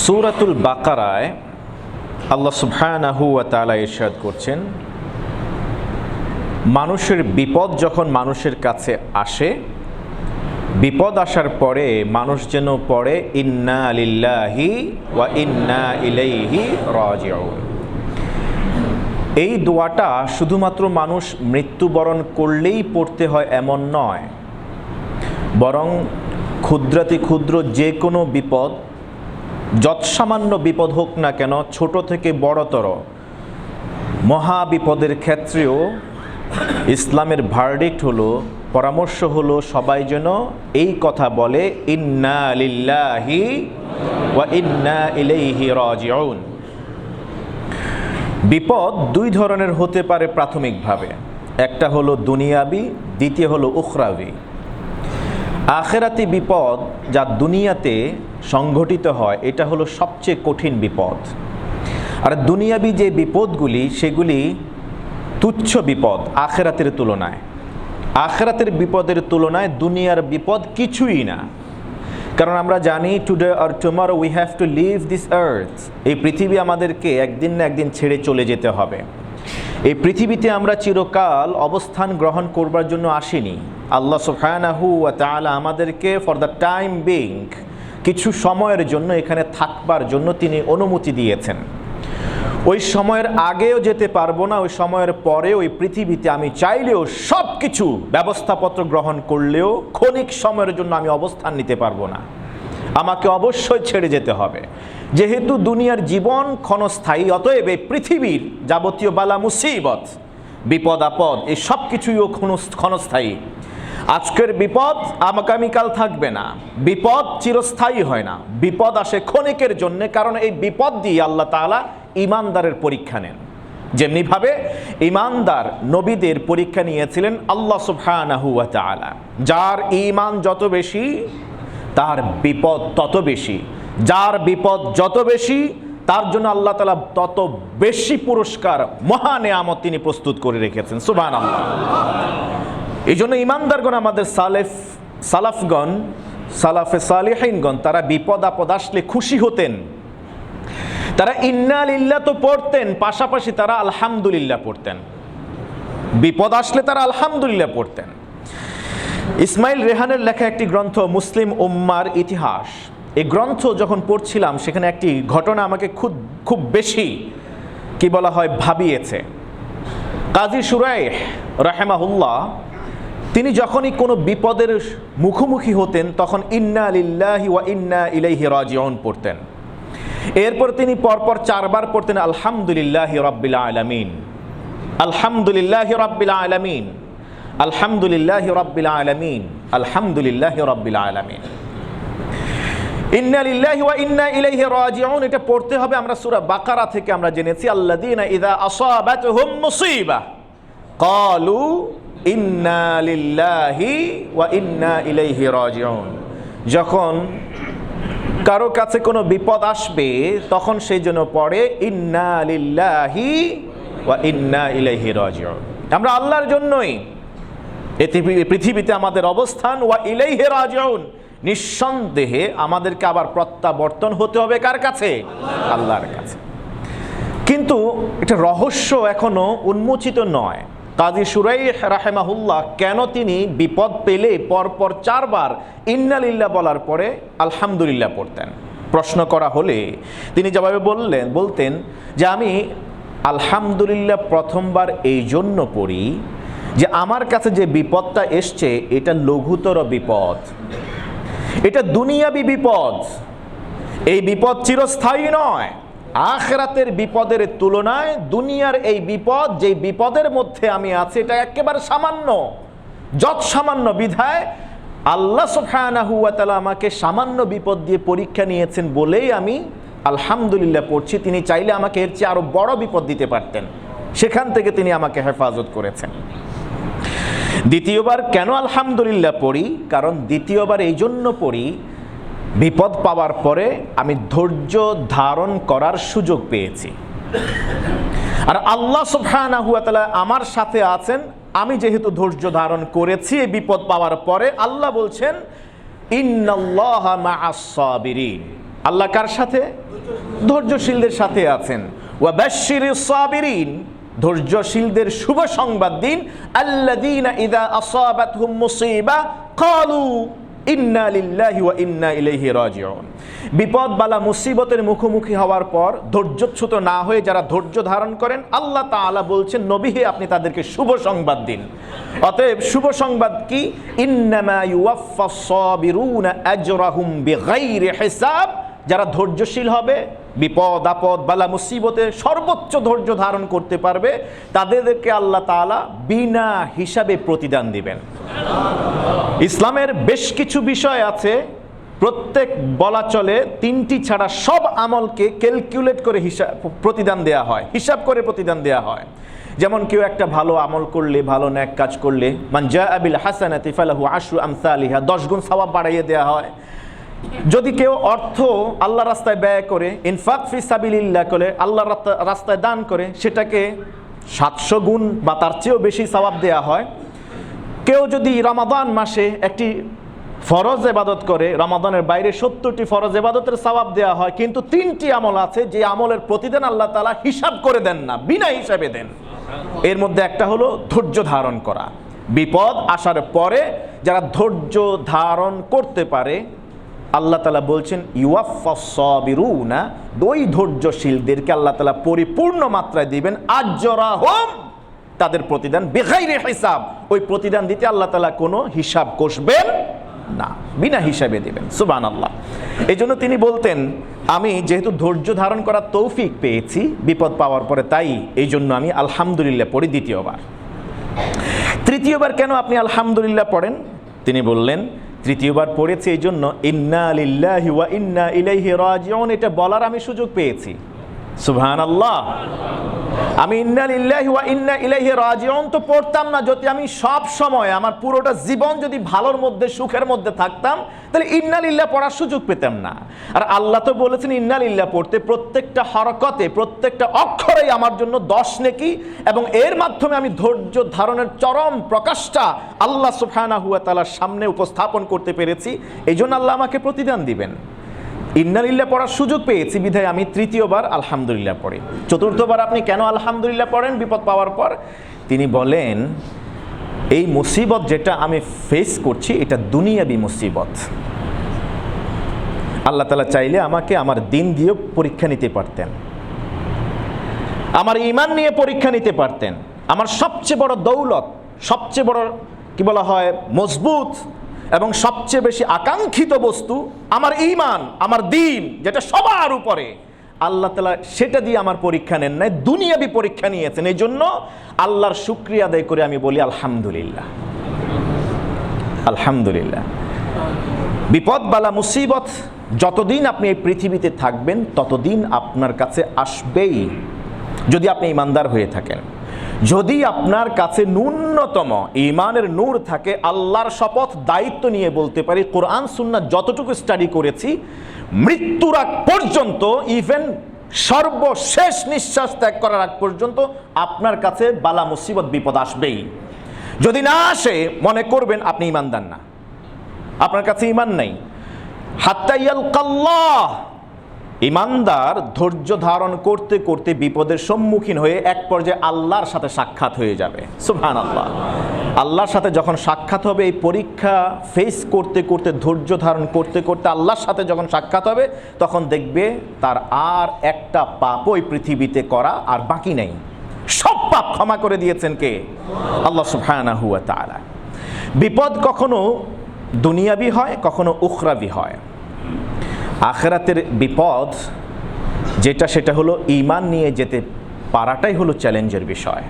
সূরাতুল বাকারায় আল্লাহ সুবহানাহু ওয়া তাআলা ইরশাদ করছেন, মানুষের বিপদ যখন মানুষের কাছে আসে, বিপদ আসার পরে মানুষ যেন পড়ে ইন্না লিল্লাহি ওয়া ইন্না ইলাইহি রাজিউন। এই দোয়াটা শুধুমাত্র মানুষ মৃত্যুবরণ করলেই পড়তে হয় এমন নয়, বরং ক্ষুদ্রাতি ক্ষুদ্র যে কোনো বিপদ, যৎসামান্য বিপদ হোক না কেন, ছোট থেকে বড়তর মহা বিপদের ক্ষেত্রেও ইসলামের ভার্ডিক্ট হলো, পরামর্শ হলো, সবাই যেন এই কথা বলে ইন্না লিল্লাহি ওয়া ইন্না ইলাইহি রাজিউন। বিপদ দুই ধরনের হতে পারে প্রাথমিকভাবে, একটা হলো দুনিয়াবি, দ্বিতীয় হলো উখরাবি। আখেরাতি বিপদ যা দুনিয়াতে সংঘটিত হয়, এটা হলো সবচেয়ে কঠিন বিপদ। আর দুনিয়াবি যে বিপদগুলি, সেগুলি তুচ্ছ বিপদ আখেরাতের তুলনায়। আখেরাতের বিপদের তুলনায় দুনিয়ার বিপদ কিছুই না। কারণ আমরা জানি today or tomorrow we have to leave this earth. এই পৃথিবী আমাদেরকে একদিন না একদিন ছেড়ে চলে যেতে হবে। এই পৃথিবীতে আমরা চিরকাল অবস্থান গ্রহণ করবার জন্য আসিনি। আল্লাহ সুবহানাহু ওয়া তাআলা আমাদেরকে ফর দ্য টাইম বিং, কিছু সময়ের জন্য এখানে থাকবার জন্য তিনি অনুমতি দিয়েছেন। ওই সময়ের আগেও যেতে পারবো না, ওই সময়ের পরে ওই পৃথিবীতে আমি চাইলেও সব কিছু ব্যবস্থাপত্র গ্রহণ করলেও ক্ষণিক সময়ের জন্য আমি অবস্থান নিতে পারবো না। আমাকে অবশ্যই ছেড়ে যেতে হবে। যেহেতু দুনিয়ার জীবন ক্ষণস্থায়ী, অতএব এই পৃথিবীর যাবতীয় বালা মুসিবত, বিপদ আপদ, এই সব কিছুই ক্ষণস্থায়ী। আজকের বিপদ আগামীকাল থাকবে না। বিপদ চিরস্থায়ী হয় না, বিপদ আসে ক্ষণিকের জন্য। কারণ এই বিপদ দিয়ে আল্লাহ তাআলা ঈমানদারের পরীক্ষা নেন। যেমনিভাবে ঈমানদার নবীদের পরীক্ষা নিয়েছিলেন আল্লাহ সুবহানাহু ওয়া তাআলা। যার ঈমান যত বেশি, তার বিপদ তত বেশি। যার বিপদ যত বেশি, তার জন্য আল্লাহ তাআলা তত বেশি পুরস্কার, মহা নেয়ামত তিনি প্রস্তুত করে রেখেছেন। সুবহানাল্লাহ। এই জন্য ঈমানদারগণ, আমাদের সালাফগণ, সালাফে সালিহিনগণ, তারা বিপদ আপদ আসলে খুশি হতেন। তারা ইন্না লিল্লাহ তো পড়তেন, পাশাপাশি তারা আলহামদুলিল্লাহ পড়তেন। বিপদ আসলে তারা আলহামদুলিল্লাহ পড়তেন। ইসমাইল রেহানের লেখা একটি গ্রন্থ মুসলিম উম্মার ইতিহাস, এই গ্রন্থ যখন পড়ছিলাম, সেখানে একটি ঘটনা আমাকে খুব বেশি কি বলা হয় ভাবিয়েছে। কাজী শুরাইহ রাহিমাহুল্লাহ, তিনি যখনই কোনো বিপদের মুখোমুখি হতেন, তখন ইন্না লিল্লাহি ওয়া ইন্না ইলাইহি রাজিউন পড়তেন। এরপর তিনি পরপর 4 বার পড়তেন আলহামদুলিল্লাহি রাব্বিল আলামিন, আলহামদুলিল্লাহি রাব্বিল আলামিন, আলহামদুলিল্লাহি রাব্বিল আলামিন, আলহামদুলিল্লাহি রাব্বিল আলামিন। ইন্না লিল্লাহি ওয়া ইন্না ইলাইহি রাজিউন, এটা পড়তে হবে। আমরা সূরা বাকারা থেকে আমরা জেনেছি, আল্লাযীনা ইযা আসাবাতহুম মুসিবা ক্বালু ইন্না লিল্লাহি ওয়া ইন্না ইলাইহি রাজিউন। যখন কারো কাছে কোনো বিপদ আসবে, তখন সেই জন্য পড়ে ইন্না লিল্লাহি ওয়া ইন্না ইলাইহি রাজিউন। আমরা আল্লাহর জন্যই পৃথিবীতে আমাদের অবস্থান, ওয়া ইলাইহি রাজিউন, নিঃসন্দেহে আমাদেরকে আবার প্রত্যাবর্তন হতে হবে কার কাছে? আল্লাহর কাছে। কিন্তু এটা রহস্য এখনো উন্মোচিত নয়। কাজী শুরাইহ রাহিমাহুল্লাহ কেন তিনি বিপদ পেলে পরপর 4 বার ইন্না লিল্লাহ বলার পরে আলহামদুলিল্লাহ পড়তেন? প্রশ্ন করা হলে তিনি জবাবে বলতেন যে আমি আলহামদুলিল্লাহ প্রথমবার এই জন্য পড়ি যে আমার কাছে যে বিপদটা এসছে, এটা লঘুতর বিপদ, এটা দুনিয়াবি বিপদ। এই বিপদ চিরস্থায়ী নয়। আখিরাতের বিপদের তুলনায় দুনিয়ার এই বিপদ, যে বিপদের মধ্যে আমি আছি, এটা একেবারে সামান্য, সামান্য। বিধায় আল্লাহ সুবহানাহু ওয়া তাআলা আমাকে সামান্য বিপদ দিয়ে পরীক্ষা নিয়েছেন বলেই আমি আলহামদুলিল্লাহ পড়ছি। তিনি চাইলে আমাকে এর চেয়ে আরো বড় বিপদ দিতে পারতেন, সেখান থেকে তিনি আমাকে হেফাজত করেছেন। দ্বিতীয়বার কেন আলহামদুলিল্লাহ পড়ি? কারণ দ্বিতীয়বার এই জন্য পড়ি, বিপদ পাওয়ার পরে আমি ধৈর্য ধারণ করার সুযোগ পেয়েছি। আর আল্লাহ সুবহানাহু ওয়া তাআলা আমার সাথে আছেন। আমি যেহেতু ধৈর্য ধারণ করেছি এই বিপদ পাওয়ার পরে, আল্লাহ বলছেন ইন্নাল্লাহা মা'আস সাবিরিন, আল্লাহ কার সাথে? ধৈর্যশীলদের সাথে আছেন। ওয়া বাশশিরিস সাবিরিন, ধৈর্যশীলদের শুভ সংবাদ দিন। আল্লাযীনা ইযা আসাবাতহুম মুসিবা ক্বালু ইন্না লিল্লাহি ওয়া ইন্না ইলাইহি রাজিউন। বিপদ বালা মুসিবতের মুখোমুখি হওয়ার পর ধৈর্যচ্যুত না হয়ে যারা ধৈর্য ধারণ করেন, আল্লাহ তাআলা বলছেন নবী হে আপনি তাদেরকে শুভ সংবাদ দিন। অতএব শুভ সংবাদ কি? ইন্নামা ইউওয়াফফাস সাবিরুনা আজরাহুম বিগাইরি হিসাব। যারা ধৈর্যশীল হবে, বিপদ আপদ বালা মুসিবতে সর্বোচ্চ ধৈর্য ধারণ করতে পারবে, তাদেরকে আল্লাহ তাআলা বিনা হিসাবে প্রতিদান দিবেন। ইসলামের বেশ কিছু বিষয় আছে, প্রত্যেক বলা চলে 3টি ছাড়া সব আমলকে ক্যালকুলেট করে প্রতিদান দেয়া হয়, হিসাব করে প্রতিদান দেয়া হয়। যেমন কেউ একটা ভালো আমল করলে, ভালো নেক কাজ করলে, মান জাআ বিল হাসানাতি ফালাহু আশরু আমসালিহা, 10 গুণ সওয়াব বাড়াইয়ে দেয়া হয়। যদি কেউ অর্থ আল্লাহর রাস্তায় ব্যয় করে, ইনফাক ফি সাবিলিল্লাহ করে, আল্লাহর রাস্তায় দান করে, সেটাকে 700 গুণ বা তার চেয়েও বেশি সওয়াব দেয়া হয়। কেউ যদি রমাদান মাসে একটি ফরজ ইবাদত করে, রমাদানের বাইরে 70টি ফরজ ইবাদতের সওয়াব দেয়া হয়। কিন্তু 3টি আমল আছে যে আমলের প্রতিদান আল্লাহ তাআলা হিসাব করে দেন না, বিনা হিসাবে দেন। এর মধ্যে একটা হলো ধৈর্য ধারণ করা। বিপদ আসার পরে যারা ধৈর্য ধারণ করতে পারে, আল্লাহ তাআলা বলছেন ইউওয়াফফাস সাবিরুনা, ওই ধৈর্যশীলদেরকে আল্লাহ তাআলা পরিপূর্ণ মাত্রায় দিবেন আজরাহুম, তাদের প্রতিদান বিগাইরি হিসাব। ওই প্রতিদান দিতে আল্লাহ তাআলা কোনো হিসাব কষবেন না, বিনা হিসাবে দিবেন। সুবহানাল্লাহ। এই জন্য তিনি বলতেন আমি যেহেতু ধৈর্য ধারণ করার তৌফিক পেয়েছি বিপদ পাওয়ার পরে, তাই এই জন্য আমি আলহামদুলিল্লাহ পড়ি দ্বিতীয়বার। তৃতীয়বার কেন আপনি আলহামদুলিল্লাহ পড়েন? তিনি বললেন তৃতীয়বার পড়েছি এই জন্য ইন্না লিল্লাহি ওয়া ইন্না ইলাইহি রাজিউন, এটা বলার আমি সুযোগ পেয়েছি। সুবহানাল্লাহ। আমি ইন্না লিল্লাহি ওয়া ইন্না ইলাইহি রাজিউন তো পড়তাম না যদি আমি সব সময় আমার পুরোটা জীবন যদি ভালোর মধ্যে সুখের মধ্যে থাকতাম, তাহলে ইন্না লিল্লাহ পড়ার সুযোগ পেতাম না। আর আল্লাহ তো বলেছেন ইন্না লিল্লাহ পড়তে, প্রত্যেকটা হরকতে প্রত্যেকটা অক্ষরেই আমার জন্য 10 নেকি, এবং এর মাধ্যমে আমি ধৈর্য ধারণের চরম প্রকাশটা আল্লাহ সুবহানাহু ওয়া তাআলার সামনে উপস্থাপন করতে পেরেছি। এই জন্য আল্লাহ আমাকে প্রতিদান দিবেন। ইন্নালিল্লাহ পড়ার সুযোগ পেয়েছি বিধায় আমি তৃতীয়বার আলহামদুলিল্লাহ পড়ি। চতুর্থবার আপনি কেন আলহামদুলিল্লাহ পড়েন বিপদ পাওয়ার পর? তিনি বলেন এই মুসিবত যেটা আমি ফেস করছি এটা দুনিয়াবি মুসিবত। আল্লাহ তাআলা চাইলে আমাকে আমার দিন দিয়েও পরীক্ষা নিতে পারতেন, আমার ঈমান নিয়ে পরীক্ষা নিতে পারতেন। আমার সবচেয়ে বড় দৌলত, সবচেয়ে বড় কি বলা হয় মজবুত এবং সবচেয়ে বেশি আকাঙ্ক্ষিত বস্তু আমার ঈমান, আমার দিন, যেটা সবার উপরে, আল্লাহ তাআলা সেটা দিয়ে আমার পরীক্ষা নেন নাই, দুনিয়াবি পরীক্ষা নিয়েছেন। এই জন্য আল্লাহর শুকরিয়া আদায় করে আমি বলি আলহামদুলিল্লাহ, আলহামদুলিল্লাহ। বিপদ বালা মুসিবত যতদিন আপনি এই পৃথিবীতে থাকবেন ততদিন আপনার কাছে আসবেই, যদি আপনি ঈমানদার হয়ে থাকেন। যদি আপনার কাছে ন্যূনতম ঈমানের নূর থাকে, আল্লাহর শপথ দায়িত্ব নিয়ে বলতে পারি, কোরআন সুন্নাহ যতটুকু স্টাডি করেছি, মৃত্যুর আগ পর্যন্ত, ইভেন সর্বশেষ নিঃশ্বাস ত্যাগ করার আগ পর্যন্ত আপনার কাছে বালা মুসিবত বিপদ আসবেই। যদি না আসে মনে করবেন আপনি ঈমানদার না, আপনার কাছে ঈমান নাই। হাত্তা ইয়ালকাল্লাহ, ঈমানদার ধৈর্য ধারণ করতে করতে বিপদের সম্মুখীন হয়ে এক পর্যায়ে আল্লাহর সাথে সাক্ষাৎ হয়ে যাবে। সুবহানাল্লাহ। আল্লাহর সাথে যখন সাক্ষাৎ হবে, এই পরীক্ষা ফেস করতে করতে, ধৈর্য ধারণ করতে করতে আল্লাহর সাথে যখন সাক্ষাৎ হবে, তখন দেখবে তার আর একটা পাপ ওই পৃথিবীতে করা আর বাকি নেই। সব পাপ ক্ষমা করে দিয়েছেন কে? আল্লাহ সুবহানাহু ওয়া তাআলা। বিপদ কখনো দুনিয়াবি হয়, কখনো উখরাবি হয়। আখিরাতের বিপদ যেটা, সেটা হলো ঈমান নিয়ে যেতে পারাটাই হলো চ্যালেঞ্জের বিষয়।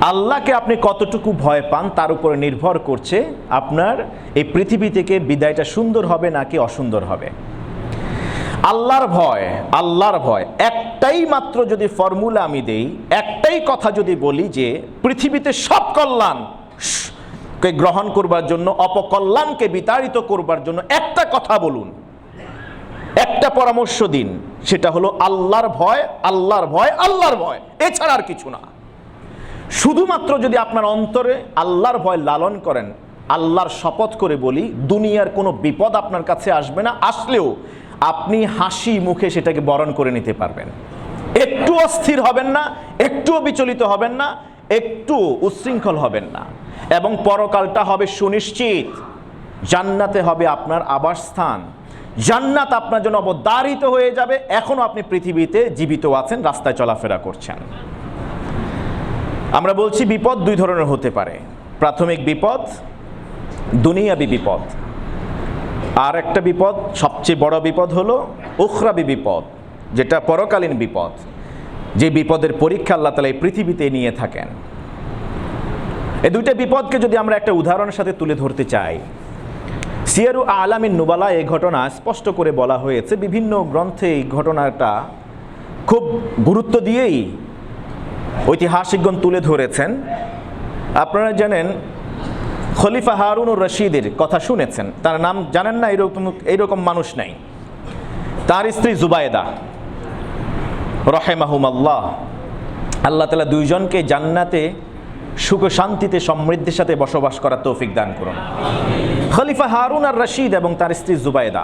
আল্লাহকে আপনি কতটুকু ভয় পান তার উপরে নির্ভর করছে আপনার এই পৃথিবী থেকে বিদায়টা সুন্দর হবে নাকি অসুন্দর হবে। আল্লাহর ভয়, আল্লাহর ভয় একটাই মাত্র যদি ফর্মুলা আমি দেই, একটাই কথা যদি বলি যে পৃথিবীতে সব কল্যাণকে গ্রহণ করবার জন্য, অপকল্যাণকে বিতাড়িত করবার জন্য একটা কথা বলুন, একটা পরামর্শ দিন, সেটা হলো আল্লাহর ভয়, আল্লাহর ভয়, আল্লাহর ভয়, এছাড়া আর কিছু না। শুধুমাত্র যদি আপনার অন্তরে আল্লাহর ভয় লালন করেন, আল্লাহর শপথ করে বলি দুনিয়ার কোনো বিপদ আপনার কাছে আসবে না, আসলেও আপনি হাসি মুখে সেটাকে বরণ করে নিতে পারবেন। একটু অস্থির হবেন না, একটুও বিচলিত হবেন না, একটু উচ্ছৃঙ্খল হবেন না। এবং পরকালটা হবে সুনিশ্চিত, জান্নাতে হবে আপনার আবাসস্থান, জান্নাত আপনার জন্য অবধারিত হয়ে যাবে। এখনো আপনি পৃথিবীতে জীবিত আছেন, রাস্তায় চলাফেরা করছেন। আমরা বলছি বিপদ দুই ধরনের হতে পারে। প্রাথমিক বিপদ দুনিয়াবি বিপদ, আর একটা বিপদ, সবচেয়ে বড় বিপদ হলো উখরাবি বিপদ, যেটা পরকালীন বিপদ, যে বিপদের পরীক্ষা আল্লাহ তাআলা এই পৃথিবীতে নিয়ে থাকেন। এই দুইটা বিপদকে যদি আমরা একটা উদাহরণের সাথে তুলে ধরতে চাই, সিয়ারু আলামিন নুবালা এই ঘটনা স্পষ্ট করে বলা হয়েছে। বিভিন্ন গ্রন্থে এই ঘটনাটা খুব গুরুত্ব দিয়েই ঐতিহাসিকগণ তুলে ধরেছেন। আপনারা জানেন খলিফা হারুনুর রশিদের কথা শুনেছেন, তার নাম জানেন না? এইরকম মানুষ নাই। তার স্ত্রী জুবায়দা রহেমাহুমাল্লাহ, আল্লাহ তাআলা দুইজনকে জান্নাতে সুখ শান্তিতে সমৃদ্ধির সাথে বসবাস করার তৌফিক দান করুন। খলিফা হারুন আর রশিদ এবং তার স্ত্রী জুবায়দা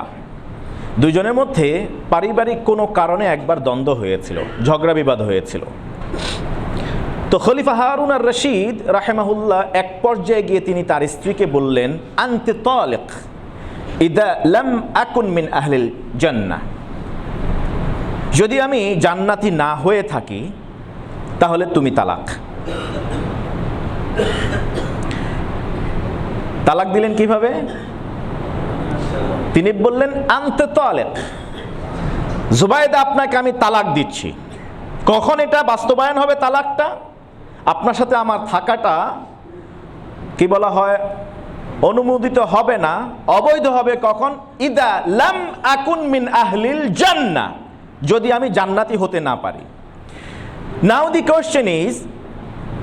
দুইজনের মধ্যে পারিবারিক কোনো কারণে একবার দ্বন্দ্ব হয়েছিল, ঝগড়া বিবাদ হয়েছিল। তো খলিফা হারুন আর রশিদ রাহেমাহুল্লাহ এক পর্যায়ে গিয়ে তিনি তার স্ত্রীকে বললেন, আনতি তালিক ইদা লাম আকুন মিন আহলিল জান্নাহ, যদি আমি জান্নাতি না হয়ে থাকি তাহলে তুমি তালাক। তালাক দিলেন কিভাবে? তিনি বললেন, আনতি তালিক, জুবায়দা আপনাকে আমি তালাক দিচ্ছি। কখন এটা বাস্তবায়ন হবে তালাকটা? আপনার সাথে আমার থাকাটা কি বলা হয়, অনুমোদিত হবে না, অবৈধ হবে কখন? ইদা লাম আকুন মিন আহলিল জান্নাহ, যদি আমি জান্নাতি হতে না পারি। নাও দি কোয়েশ্চেন ইজ,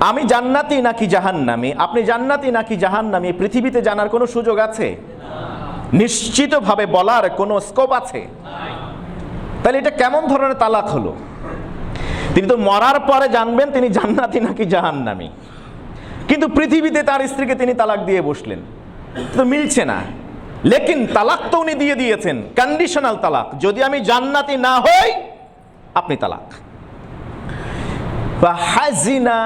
আমি জান্নাতি নাকি জাহান্নামী? আপনি জান্নাতি নাকি জাহান্নামী পৃথিবীতে জানার কোনো সুযোগ আছে? নিশ্চিতভাবে বলার কোনো স্কোপ আছে? তাহলে এটা কেমন ধরনের তালাক হলো? তিনি তো মরার পরে জানবেন তিনি জান্নাতি নাকি জাহান্নামী, কিন্তু পৃথিবীতে তার স্ত্রীকে তিনি তালাক দিয়ে বসলেন, তো মিলছে না। লেকিন তালাক তো উনি দিয়ে দিয়েছেন, কন্ডিশনাল তালাক, যদি আমি জান্নাতি না হই আপনি তালাক। ফাহাজিনা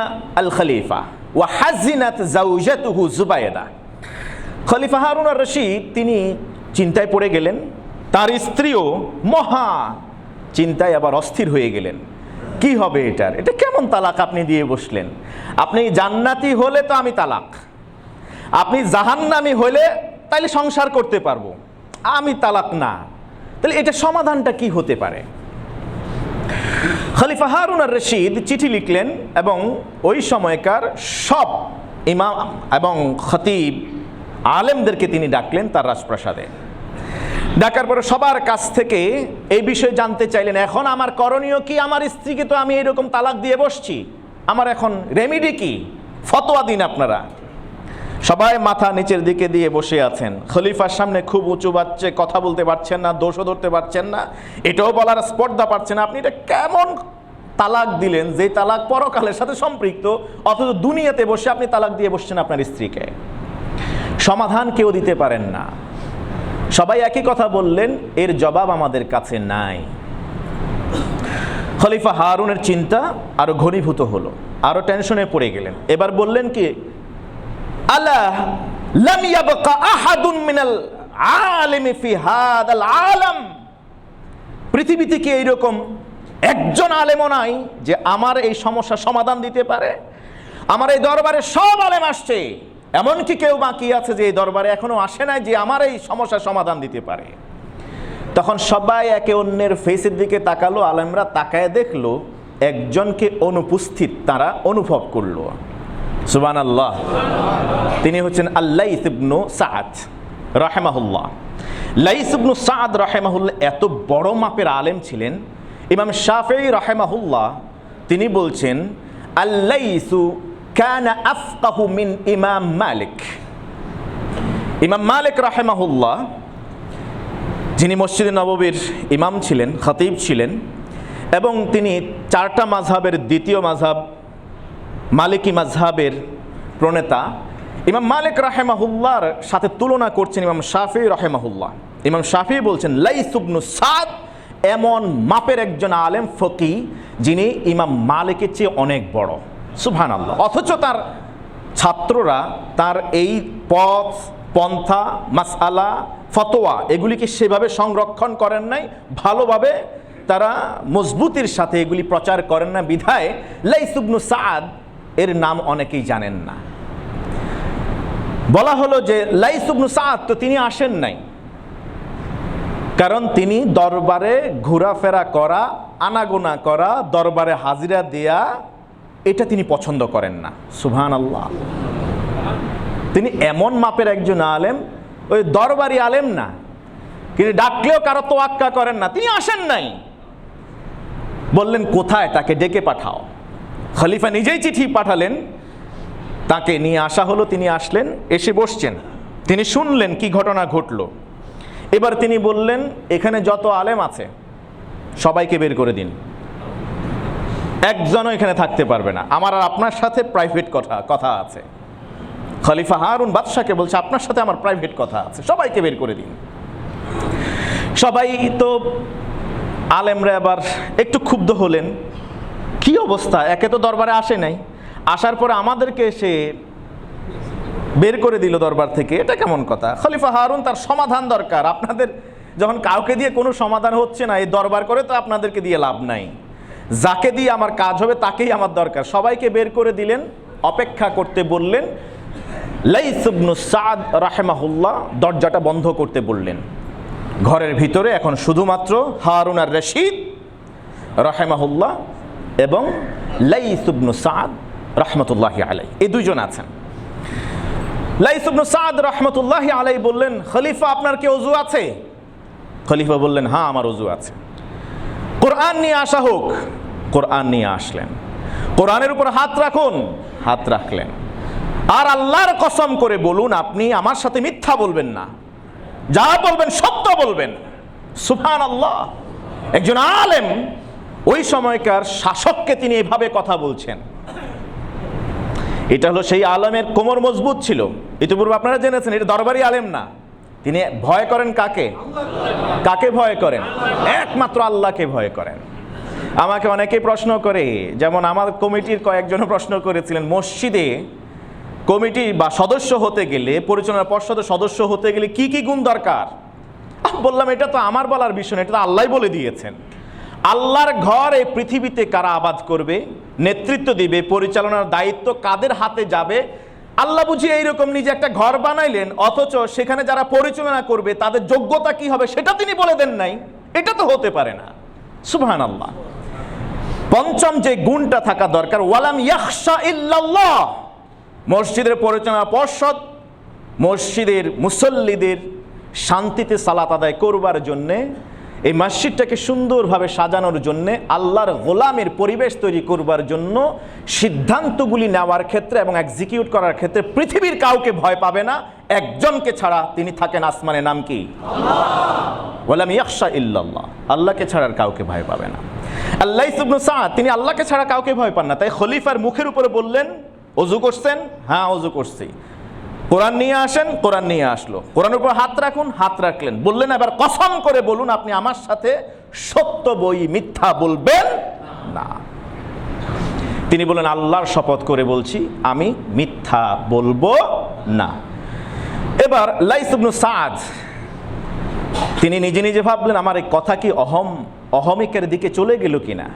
আল খলিফা ওয়া হাজিনাত জাওজাতুহু জুবায়দা, খলিফা হারুন আর রশিদ তিনি চিন্তায় পড়ে গেলেন, তার স্ত্রীও মহা চিন্তায় আবার অস্থির হয়ে গেলেন। কি হবে এটার? এটা কেমন তালাক আপনি দিয়ে বসলেন? আপনি জান্নাতি হলে তো আমি তালাক, আপনি জাহান্নামী হলে তাইলে সংসার করতে পারবো, আমি তালাক না। তাহলে এটা সমাধানটা কি হতে পারে? খলিফা হারুন আর রশিদ চিঠি লিখলেন এবং ওই সময়কার সব ইমাম এবং খতিব আলেমদেরকে তিনি ডাকলেন তার রাজপ্রাসাদে। ডাকার পরে সবার কাছ থেকে এই বিষয়ে জানতে চাইলেন, এখন আমার করণীয় কি? আমার স্ত্রীকে তো আমি এরকম তালাক দিয়ে বসছি, আমার এখন রেমিডি কি? ফতোয়া দিন আপনারা। সবাই মাথা নিচের দিকে দিয়ে বসে আছেন, খলিফার সামনে খুব উঁচু বাচ্চে, কথা বলতে পারছেন না, দোষও ধরতে পারছেন না, এটাও বলার স্পর্ধা পারছেন না। আপনি এটা কেমন তালাক দিলেন যে তালাক পরকালের সাথে সম্পৃক্ত, অথচ দুনিয়াতে বসে আপনি তালাক দিয়ে বসছেন আপনার স্ত্রীকে? সমাধান কেউ দিতে পারেন না। সবাই একই কথা বললেন, এর জবাব আমাদের কাছে নাই। খলিফা হারুনের চিন্তা আরো ঘনীভূত হলো, আরো টেনশনে পড়ে গেলেন। এবার বললেন কি, আলা লাম ইয়াবকা আহাদুন মিনাল আলিমি ফি হাদাল আলাম, পৃথিবীতে কি এইরকম একজন আলেমও নাই যে আমার এই সমস্যার সমাধান দিতে পারে? আমার এই দরবারে সব আলেম আসছে, এমনকি কেউ বাকি আছে যে এই দরবারে এখনো আসে নাই যে আমার এই সমস্যার সমাধান দিতে পারে। তখন সবাই একে অন্যের ফেসের দিকে তাকালো, আলেমরা তাকায় দেখলো একজনকে অনুপস্থিত তারা অনুভব করলো। সুবহানাল্লাহ। তিনি হচ্ছেন আল-লাইস ইবনু সাআদ রাহিমাহুল্লাহ। লাইস ইবনু সাআদ রাহিমাহুল্লাহ এত বড় মাপের আলেম ছিলেন, ইমাম শাফিঈ রাহিমাহুল্লাহ তিনি বলছেন, আল-লাইসু কানা আফকাহু মিন ইমাম মালিক। ইমাম মালিক রাহিমাহুল্লাহ যিনি মসজিদে নববীর ইমাম ছিলেন, খতিব ছিলেন, এবং তিনি চারটা মাযহাবের দ্বিতীয় মাযহাব মালিকি মাযহাবের প্রণেতা। ইমাম মালিক রাহিমাহুল্লাহর সাথে তুলনা করছেন ইমাম শাফিঈ রাহিমাহুল্লাহ। ইমাম শাফিঈ বলছেন লাইস ইবনে সাদ এমন মাপের একজন আলেম ফকিহ যিনি ইমাম মালিকের চেয়ে অনেক বড়। সুবহানাল্লাহ। অথচ তার ছাত্ররা তার এই পথ পন্থা মাসআলা ফতোয়া এগুলিকে সেভাবে সংরক্ষণ করেন নাই, ভালোভাবে তারা মজবুতির সাথে এগুলি প্রচার করেন না, বিধায় লাইস ইবনে সাদ এর নাম অনেকেই জানেন না। বলা হলো যে লাইস ইবনে সাদ তো তিনি আসেন নাই, কারণ তিনি দরবারে ঘোরাফেরা করা, আনাগোনা করা, দরবারে হাজিরা দেয়া এটা তিনি পছন্দ করেন না। সুবহানাল্লাহ। তিনি এমন মাপের একজন আলেম, ওই দরবারি আলেম না, তিনি ডাকলেও কারো তোয়াক্কা করেন না। তিনি আসেন নাই, বললেন কোথায়, তাকে ডেকে পাঠাও। খলিফা নিজেই চিঠি পাঠালেন, তাকে নিয়ে আসা হলো। তিনি আসলেন, এসে বসছেন, তিনি শুনলেন কি ঘটনা ঘটল। এবার তিনি বললেন এখানে যত আলেম আছে সবাইকে বের করে দিন, একজনও এখানে থাকতে পারবে না, আমার আর আপনার সাথে প্রাইভেট কথা আছে। খলিফা হারুন বাদশাকে বলছে আপনার সাথে আমার প্রাইভেট কথা আছে, সবাইকে বের করে দিন। সবাই তো আলেমরা এবার একটু ক্ষুব্ধ হলেন, কি অবস্থা, একে তো দরবারে আসে নাই, আসার পরে আমাদেরকে সে বের করে দিল দরবার থেকে, এটা কেমন কথা। খলিফা হারুন তার সমাধান দরকার, আপনাদের যখন কাউকে দিয়ে কোনো সমাধান হচ্ছে না, এই দরবার করে তো আপনাদেরকে দিয়ে লাভ নাই, যাকে দিয়ে আমার কাজ হবে তাকেই আমার দরকার। সবাইকে বের করে দিলেন, অপেক্ষা করতে বললেন। লাইস ইবনে সাদ রাহিমাহুল্লাহ দরজাটা বন্ধ করতে বললেন। ঘরের ভিতরে এখন শুধুমাত্র হারুন আর রশিদ রাহিমাহুল্লাহ এবং লাইস ইবনে সাদ রাহমাতুল্লাহি আলাইহি, এই দুইজন আছেন। লাইস ইবনে সাদ রাহমাতুল্লাহি আলাইহি বললেন খলিফা আপনার কি ওযু আছে? খলিফা বললেন হ্যাঁ আমার ওযু আছে। কোরআন নিয়ে আসা হোক। কোরআন নিয়ে আসলেন। কোরআনের উপর হাত রাখুন, হাত রাখলেন। আর আল্লাহর কসম করে বলুন আপনি আমার সাথে মিথ্যা বলবেন না, যা বলবেন সত্য বলবেন। সুবহানাল্লাহ। একজন আলেম, ওই সময়কার শাসককে তিনি এভাবে কথা বলছেন। এটা হলো সেই আলেমের কোমর মজবুত ছিল। ইতিপূর্বে আপনারা জেনেছেন এটা দরবারি আলেম না, তিনি ভয় করেন কাকে? কাকে ভয় করেন? একমাত্র আল্লাহকে ভয় করেন। আমাকে অনেকে প্রশ্ন করে, যেমন আমার কমিটির কয়েকজন প্রশ্ন করেছিলেন, মসজিদে কমিটি বা সদস্য হতে গেলে, পরিচালনা পর্ষদের সদস্য হতে গেলে কি কি গুণ দরকার? বললাম এটা তো আমার বলার বিষয় না, এটা তো আল্লাহই বলে দিয়েছেন। আল্লাহর ঘর এই পৃথিবীতে কারা আবাদ করবে, নেতৃত্ব দিবে, পরিচালনার দায়িত্ব কাদের হাতে যাবে, আল্লাহ বুঝি এইরকম নিজে একটা ঘর বানাইলেন, অথচ সেখানে যারা পরিচালনা করবে তাদের যোগ্যতা কি হবে সেটা তিনি বলে দেন নাই। এটা তো হতে পারে না। সুবহানাল্লাহ। পঞ্চম যে গুণটা থাকা দরকার, ওয়ালাম ইয়াখশা ইল্লাল্লাহ। মসজিদের পরিচালনা পর্ষদ মসজিদের মুসল্লিদের শান্তিতে সালাত আদায় করবার জন্যে, এই মসজিদটাকে সুন্দরভাবে সাজানোর জন্যে, আল্লাহর গোলামের পরিবেশ তৈরি করবার জন্য সিদ্ধান্তগুলি নেওয়ার ক্ষেত্রে এবং এক্সিকিউট করার ক্ষেত্রে পৃথিবীর কাউকে ভয় পাবে না, একজনকে ছাড়া, তিনি থাকেন আসমানে, নাম কি? আল্লাহ। ওয়ালাম ইয়াখশা ইল্লাল্লাহ। আল্লাহকে ছাড়া কাউকে ভয় পাবে না। লাইস ইবনে সাদ তিনি আল্লাহকে ছাড়া কাউকে ভয় পান না। তাই খলিফার মুখের উপরে বললেন ওযু করছেন? হ্যাঁ ওযু করছি। কোরআন নিয়ে আসেন, কোরআন নিয়ে আসলো। কোরআনের উপর হাত রাখুন, হাত রাখলেন। বললেন এবার কসম করে বলুন আপনি আমার সাথে সত্য বই মিথ্যা বলবেন না। তিনি বললেন আল্লাহর শপথ করে বলছি আমি মিথ্যা বলবো না। এবার লাইস ইবনে সাদ তিনি নিজে নিজে ভাবলেন আমার এই কথা কি অহমিকের দিকে চলে গেল কিনা।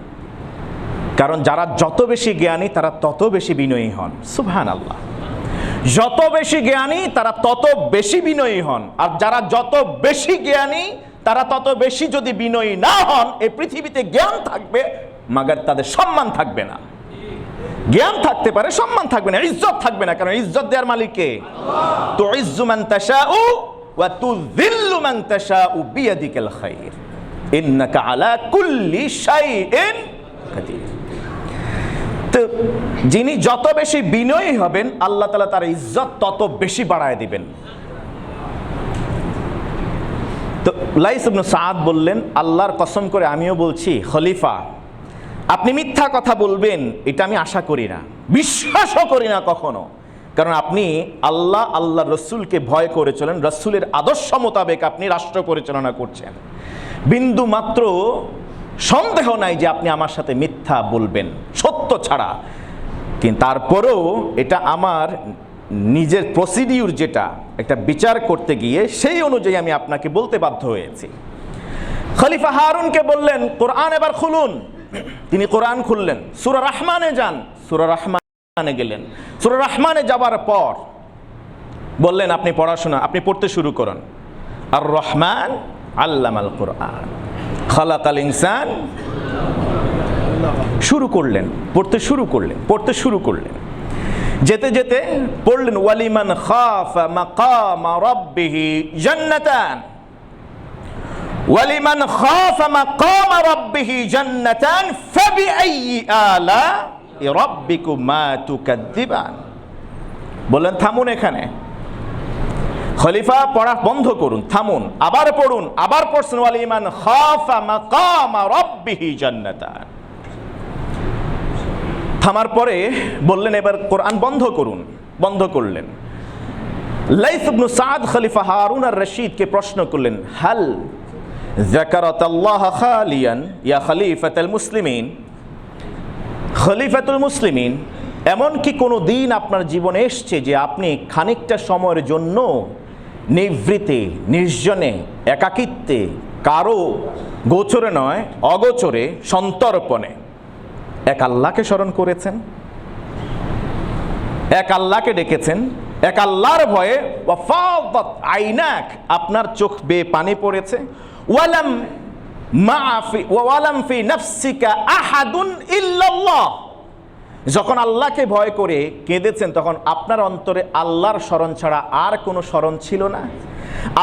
কারণ যারা যত বেশি জ্ঞানী তারা তত বেশি বিনয়ী হন। সুবহানাল্লাহ। যত বেশি জ্ঞানী তারা তত বেশি বিনয়ী হন, আর যারা যত বেশি জ্ঞানী তারা তত বেশি যদি বিনয়ী না হন, এই পৃথিবীতে জ্ঞান থাকবে মাগার তাদের সম্মান থাকবে না। জ্ঞান থাকতে পারে, সম্মান থাকবে না, ইজ্জত থাকবে না। কারণ ইজ্জত দেওয়ার মালিক কে? তুইজ্জু মান তাশাউ ওয়া তুযিল্লু মান তাশাউ বিয়াদিকাল খায়র ইন্নাকা আলা কুল্লি শাইইন কাদির। তো যিনি যত বেশি বিনয়ী হবেন আল্লাহ তাআলা তার ইজ্জত তত বেশি বাড়ায় দিবেন। তো লাইস ইবনে সাদ বললেন আল্লাহর কসম করে আমিও বলছি খলিফা আপনি মিথ্যা কথা বলবেন এটা আমি আশা করি না, বিশ্বাসও করি না কখনো। কারণ আপনি আল্লাহ রসুলকে ভয় করে চলেন, রসুলের আদর্শ মোতাবেক আপনি রাষ্ট্র পরিচালনা করছেন। বিন্দু মাত্র সন্দেহ নাই যে আপনি আমার সাথে মিথ্যা বলবেন সত্য ছাড়া, কিন্তু তারপরেও এটা আমার নিজের প্রসিডিউর, যেটা একটা বিচার করতে গিয়ে সেই অনুযায়ী আমি আপনাকে বলতে বাধ্য হয়েছি। খলিফা হারুনকে বললেন কোরআন এবার খুলুন। তিনি কোরআন খুললেন, সূরা রহমানে যান। সূরা রহমানে গেলেন। সূরা রহমানে যাবার পর বললেন আপনি পড়তে শুরু করুন। আর রহমান আল্লামাল কোরআন খালাকাল ইনসান। শুরু করলেন, পড়তে শুরু করলেন। যেতে যেতে পড়লেন ওয়ালিমান খাফা মাকামা রাব্বিহি জান্নাতান, ওয়ালিমান খাফা মাকামা রাব্বিহি জান্নাতান ফাবিআইয়ি আলা'i রাব্বিকুমা তুকাযযিবান। বললেন থামুন এখানে, খলিফা পড়া বন্ধ করুন, থামুন, আবার পড়ুন। আবার পড়ছেন ওয়ালিমান খাফা মাকামা রাব্বিহি জান্নাতান। থামার পরে বললেন এবার কোরআন বন্ধ করলেন। লাইস ইবনে সাদ খলিফা হারুন আর রশিদকে প্রশ্ন করলেন, হাল যাকারাতাল্লাহ খালিয়ান ইয়া খলিফাতুল মুসলিমিন। খলিফাতুল মুসলিমিন, এমন কি কোনো দিন আপনার জীবনে এসছে যে আপনি খানিকটা সময়ের জন্য নিভৃতে, নির্জনে, একাকিত্বে, কারো গোচরে নয় অগোচরে, সন্তর্পণে এক আল্লাহকে স্মরণ করেছেন, এক আল্লাহকে ডেকেছেন, এক আল্লাহর ভয়ে ওয়াফাদাত আইনাক, আপনার চোখ বেয়ে পানি পড়েছে, ওয়ালাম ফি নাফসিকা আহাদুন ইল্লাল্লাহ। যখন আল্লাহকে ভয় করে কেঁদেছেন তখন আপনার অন্তরে আল্লাহর স্মরণ ছাড়া আর কোনো স্মরণ ছিল না।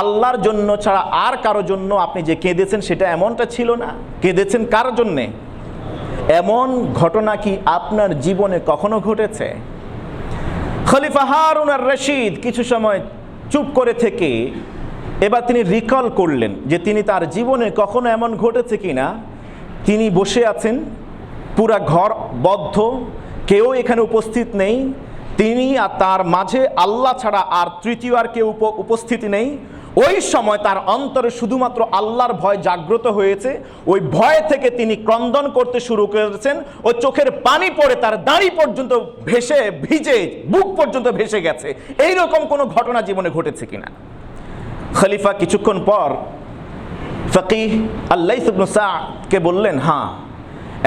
আল্লাহর জন্য ছাড়া আর কারো জন্য আপনি যে কেঁদেছেন সেটা এমনটা ছিল না। কেঁদেছেন কার জন্যে? এমন ঘটনা কি আপনার জীবনে কখনো ঘটেছে? খলিফা হারুন আর রশিদ কিছু সময় চুপ করে থেকে এবার তিনি রিকল করলেন যে তিনি তার জীবনে কখনো এমন ঘটেছে কিনা। তিনি বসে আছেন, পুরা ঘর বদ্ধ, কেউ এখানে উপস্থিত নেই, তিনি আর তার মাঝে আল্লাহ ছাড়া আর তৃতীয় আর কেউ উপস্থিতি নেই। ওই সময় তার অন্তরে শুধুমাত্র আল্লাহর ভয় জাগ্রত হয়েছে। ওই ভয় থেকে তিনি ক্রন্দন করতে শুরু করেছেন। ওই চোখের পানি পড়ে তার দাড়ি পর্যন্ত ভিজে বুক পর্যন্ত ভেসে গেছে। এইরকম কোনো ঘটনা জীবনে ঘটেছে কিনা। খলিফা কিছুক্ষণ পর ফকিহ আল্লাইস ইবনে সা'দকে বললেন, হ্যাঁ,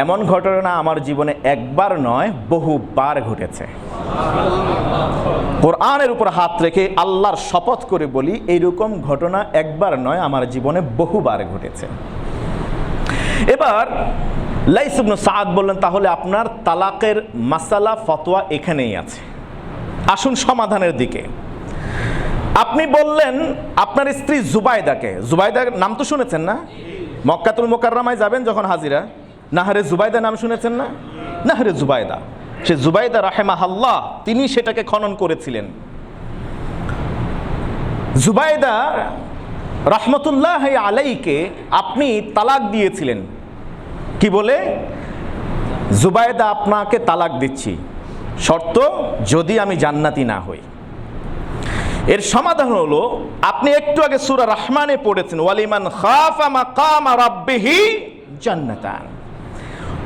এমন ঘটনা আমার জীবনে একবার নয় বহুবার ঘটেছে। কোরআনের উপর হাত রেখে আল্লাহর শপথ করে বলি, এইরকম ঘটনা একবার নয় আমার জীবনে বহুবার ঘটেছে। এবার লাইস ইবনে সা'দ বললেন, তাহলে আপনার তালাকের মাসালা ফতোয়া এখানেই আছে, আসুন সমাধানের দিকে। আপনি বললেন আপনার স্ত্রী জুবাইদাকে, জুবাইদার নাম তো শুনেছেন না? মক্কাতুল মুকাররমায় যাবেন যখন হাজিরা, নাহরে জুবাইদা নাম শুনেছেন না? নাহরে জুবাইদা, সে জুবাইদা রাহেমাহাল্লাহ তিনি সেটাকে খনন করেছিলেন। জুবাইদা রাহমাতুল্লাহ আলাইকে আপনি তালাক দিয়েছিলেন। কি বলে? জুবাইদা আপনাকে তালাক দিচ্ছি, শর্ত যদি আমি জান্নাতি না হই। এর সমাধান হলো, আপনি একটু আগে সূরা রহমানে পড়েছেন ওয়ালিমান খাফা মাকামা রাব্বিহি জান্নাতান।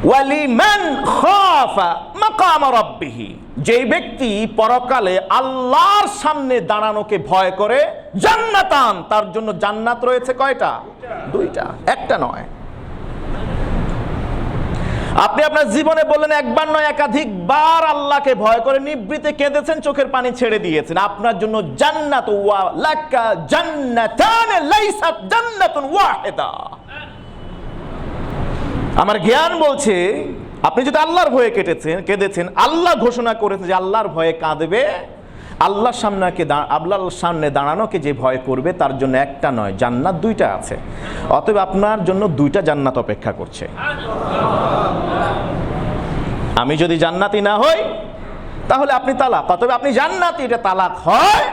ওয়ালিমান খাফা মাকামা রাব্বিহি, যে ব্যক্তি পরকালে আল্লাহর সামনে দাঁড়ানোকে ভয় করে, জান্নাতান, তার জন্য জান্নাত রয়েছে কয়টা? দুইটা, একটা নয়। আপনি আপনার জীবনে বললেন একবার নয় একাধিকবার আল্লাহকে ভয় করে নিভৃতে কেঁদেছেন, চোখের পানি ছেড়ে দিয়েছেন। আপনার জন্য জান্নাত ওয়া লাকা জান্নাতান লাইসাত জান্নাতুন ওয়াহিদা। আমার জ্ঞান বলছে আপনি যদি আল্লাহর ভয়ে কেঁদেছেন, আল্লাহ ঘোষণা করেছে যে আল্লাহর ভয়ে কাঁদবে, আল্লাহর সামনে দাঁড়ানোকে যে ভয় করবে তার জন্য একটা নয় জান্নাত দুইটা আছে। অতএব আপনার জন্য দুইটা জান্নাত অপেক্ষা করছে। আমি যদি জান্নাতি না হই তাহলে আপনি তালাক, অতএব আপনি জান্নাতি, এটা তালাক হয়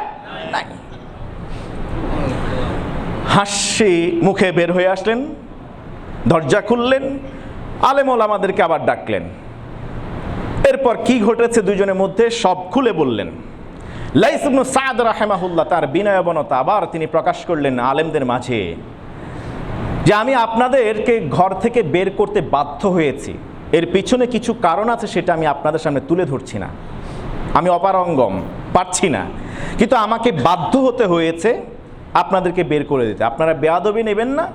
নাই। হাসি মুখে বের হয়ে আসলেন, দরজা খুললেন, আলেম ওলামাদেরকে আবার ডাকলেন। এরপর কি ঘটেছে দুইজনের মধ্যে সব খুলে বললেন। লাইস ইবনে সাদ রাহিমাহুল্লাহ তার বিনয়বনতা আবার তিনি প্রকাশ করলেন আলেমদের মাঝে যে আমি আপনাদেরকে ঘর থেকে বের করতে বাধ্য হয়েছি, এর পিছনে কিছু কারণ আছে, সেটা আমি আপনাদের সামনে তুলে ধরছি না, আমি অপারঙ্গম, পারছি না, কিন্তু আমাকে বাধ্য হতে হয়েছে আপনাদেরকে বের করে দিতে। আপনারা বেয়াদবি নেবেন না,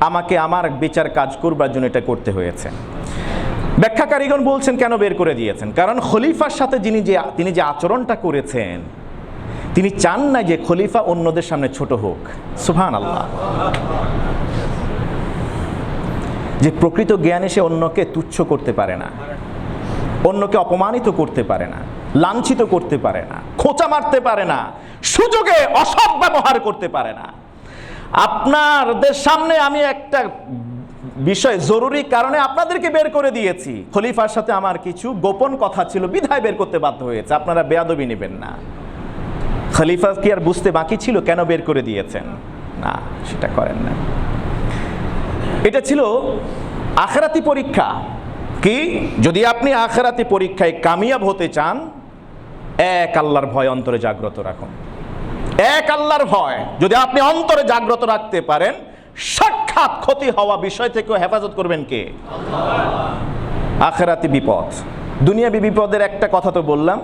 আমাকে আমার বিচার কাজ করবার জন্য এটা করতে হয়েছে। ব্যাখ্যাকারীগণ বলছেন কেন বের করে দিয়েছেন, কারণ খলিফার সাথে তিনি যে আচরণটা করেছেন, তিনি চান না যে খলিফা অন্যদের সামনে ছোট হোক। সুবহানাল্লাহ। যে প্রকৃত জ্ঞানে সে অন্যকে তুচ্ছ করতে পারে না, অন্যকে অপমানিত করতে পারে না, লাঞ্ছিত করতে পারে না, খোঁচা মারতে পারে না, সুযোগে অসৎ ব্যবহার করতে পারে না। আপনাদের সামনে আমি একটা বিষয় জরুরি কারণে আপনাদেরকে বের করে দিয়েছি, খলিফার সাথে আমার কিছু গোপন কথা ছিল বিধায় বের করতে বাধ্য হয়েছে, আপনারা বেয়াদবি নেবেন না। খলিফা কি আর বুঝতে বাকি ছিল কেন বের করে দিয়েছেন? না, সেটা করেন না। এটা ছিল আখিরাতি পরীক্ষা। কি, যদি আপনি আখিরাতি পরীক্ষায় কামিয়াব হতে চান, এক আল্লাহর ভয় অন্তরে জাগ্রত রাখুন। এক আল্লাহর ভয় যদি আপনি অন্তরে জাগ্রত রাখতে পারেন, সাক্ষাৎ ক্ষতি হওয়া বিষয় থেকেও হেফাজত করবেন কে? আল্লাহ। আখিরাতি বিপদ, দুনিয়াবি বিপদের একটা কথা তো বললাম,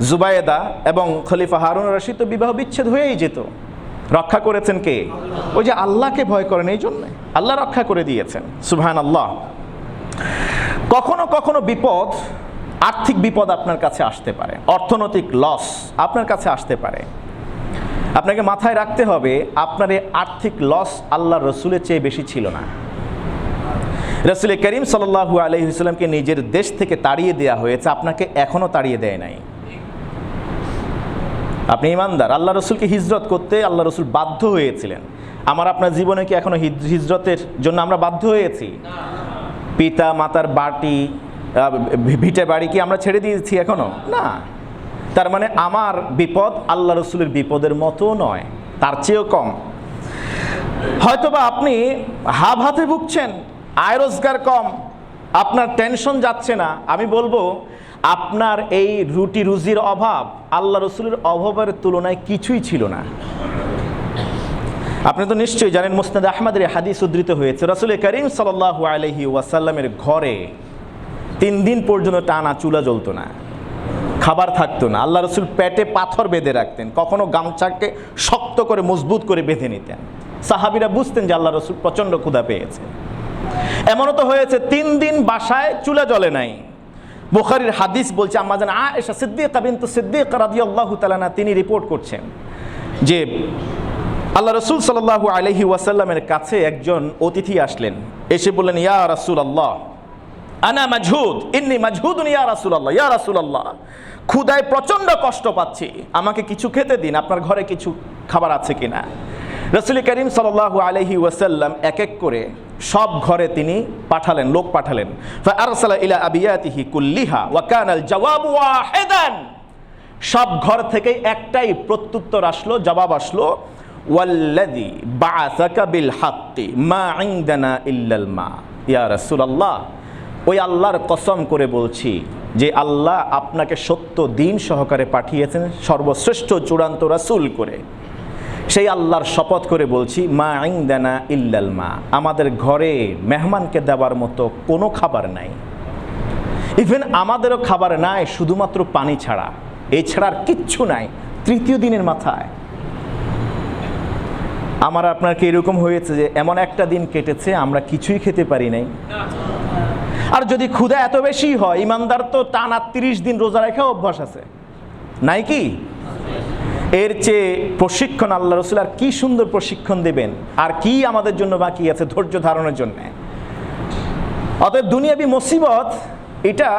জুবায়েদা এবং খলিফা হারুন রশিদ তো বিবাহ বিচ্ছেদ হয়েই যেত, রক্ষা করেছেন কে? ওই যে আল্লাহকে ভয় করেন, এই জন্য আল্লাহ রক্ষা করে দিয়েছেন। সুবহানাল্লাহ। কখনো কখনো বিপদ, আর্থিক বিপদ আপনার কাছে আসতে পারে, অর্থনৈতিক লস আপনার কাছে আসতে পারে। আপনাকে মাথায় রাখতে হবে, আপনার এই আর্থিক লস আল্লাহ রসুলের চেয়ে বেশি ছিল না। রাসূল করিম সাল্লাল্লাহু আলাইহি ওয়াসাল্লামকে নিজের দেশ থেকে তাড়িয়ে দেওয়া হয়েছে, আপনাকে এখনো তাড়িয়ে দেয় নাই। আপনি ইমানদার, আল্লাহ রসুলকে হিজরত করতে আল্লাহ রসুল বাধ্য হয়েছিলেন। আমার আপনার জীবনে কি এখনো হিজরতের জন্য আমরা বাধ্য হয়েছি? পিতা মাতার বাড়ি, ভিটে বাড়ি কি আমরা ছেড়ে দিয়েছি এখনো? না। তার মানে আমার বিপদ আল্লাহ রসুলের বিপদের মতো নয়, তার চেয়েও কম। হয়তোবা আপনি হাব হাতে ভুগছেন, আয় রোজগার কম, আপনার টেনশন যাচ্ছে না। আমি বলবো আপনার এই রুটি রুজির অভাব আল্লাহ রসুলের অভাবের তুলনায় কিছুই ছিল না। আপনি তো নিশ্চয়ই জানেন, মুসনাদ আহমদের হাদিস উদ্ধৃত হয়েছে, রাসূল করিম সাল্লাল্লাহু আলাইহি ওয়াসাল্লামের ঘরে 3 দিন পর্যন্ত টানা চুলা জ্বলতো না, খাবার থাকতো না। আল্লাহ রসুল পেটে পাথর বেঁধে রাখতেন, কখনো গামছাকে শক্ত করে মজবুত করে বেঁধে নিতেন। সাহাবীরা বুঝতেন যে আল্লাহ রসুল প্রচণ্ড ক্ষুধা পেয়েছে। এমনও তো হয়েছে 3 দিন বাসায় চুলা জ্বলে নাই। বুখারীর হাদিস বলছে, আম্মা জান আয়েশা সিদ্দিকা বিনতু সিদ্দিক রাদিয়াল্লাহু তাআলা আনহা তিনি রিপোর্ট করছেন যে আল্লাহ রসুল সাল্লাল্লাহু আলাইহি ওয়াসাল্লামের কাছে একজন অতিথি আসলেন, এসে বললেন, ইয়া রাসূলুল্লাহ আনা মাজহুদ, ইন্নী মাজহুদুন ইয়া রাসূলুল্লাহ, ইয়া রাসূলুল্লাহ, ক্ষুধায় প্রচণ্ড কষ্ট পাচ্ছি, আমাকে কিছু খেতে দিন, আপনার ঘরে কিছু খাবার আছে কিনা? রাসূল করিম সাল্লাল্লাহু আলাইহি ওয়াসাল্লাম এক এক করে সব ঘরে তিনি পাঠালেন, লোক পাঠালেন। ফাআরসালা ইলা আবিয়াতিহি কুল্লিহা ওয়া কানাল জাওয়াবু ওয়াহিদান, সব ঘর থেকে একটাই প্রত্যুত্তর আসলো, জবাব আসলো, ওয়াল্লাযী বাআসাকা বিল হাক্কি মা ইনদানা ইল্লাল মা। ইয়া রাসূলুল্লাহ, ওই আল্লাহর কসম করে বলছি যে আল্লাহ আপনাকে সত্য দিন সহকারে পাঠিয়েছেন, সর্বশ্রেষ্ঠ চূড়ান্ত রাসূল করে, সেই আল্লাহর শপথ করে বলছি, মা ইনদানা ইল্লাল মা, আমাদের ঘরে মেহমানকে দেওয়ার মতো কোনো খাবার নাই। ইভেন আমাদেরও খাবার নাই, শুধুমাত্র পানি ছাড়া, এই ছাড়া আর কিচ্ছু নাই। 3য় দিনের মাথায় আমার আপনার কি এরকম হয়েছে যে এমন একটা দিন কেটেছে আমরা কিছুই খেতে পারি নাই? আর যদি ক্ষুধা এত বেশি হয়, ইমানদার তো টানা 30 দিন রোজা রাখা অভ্যাস আছে, নাই কি? এর চেয়ে প্রশিক্ষণ আল্লাহ রসুল আর কি সুন্দর প্রশিক্ষণ দেবেন, আর কি আমাদের জন্য বাকি আছে ধৈর্য ধারণের জন্য? অতএব দুনিয়াবি মুসিবত এটা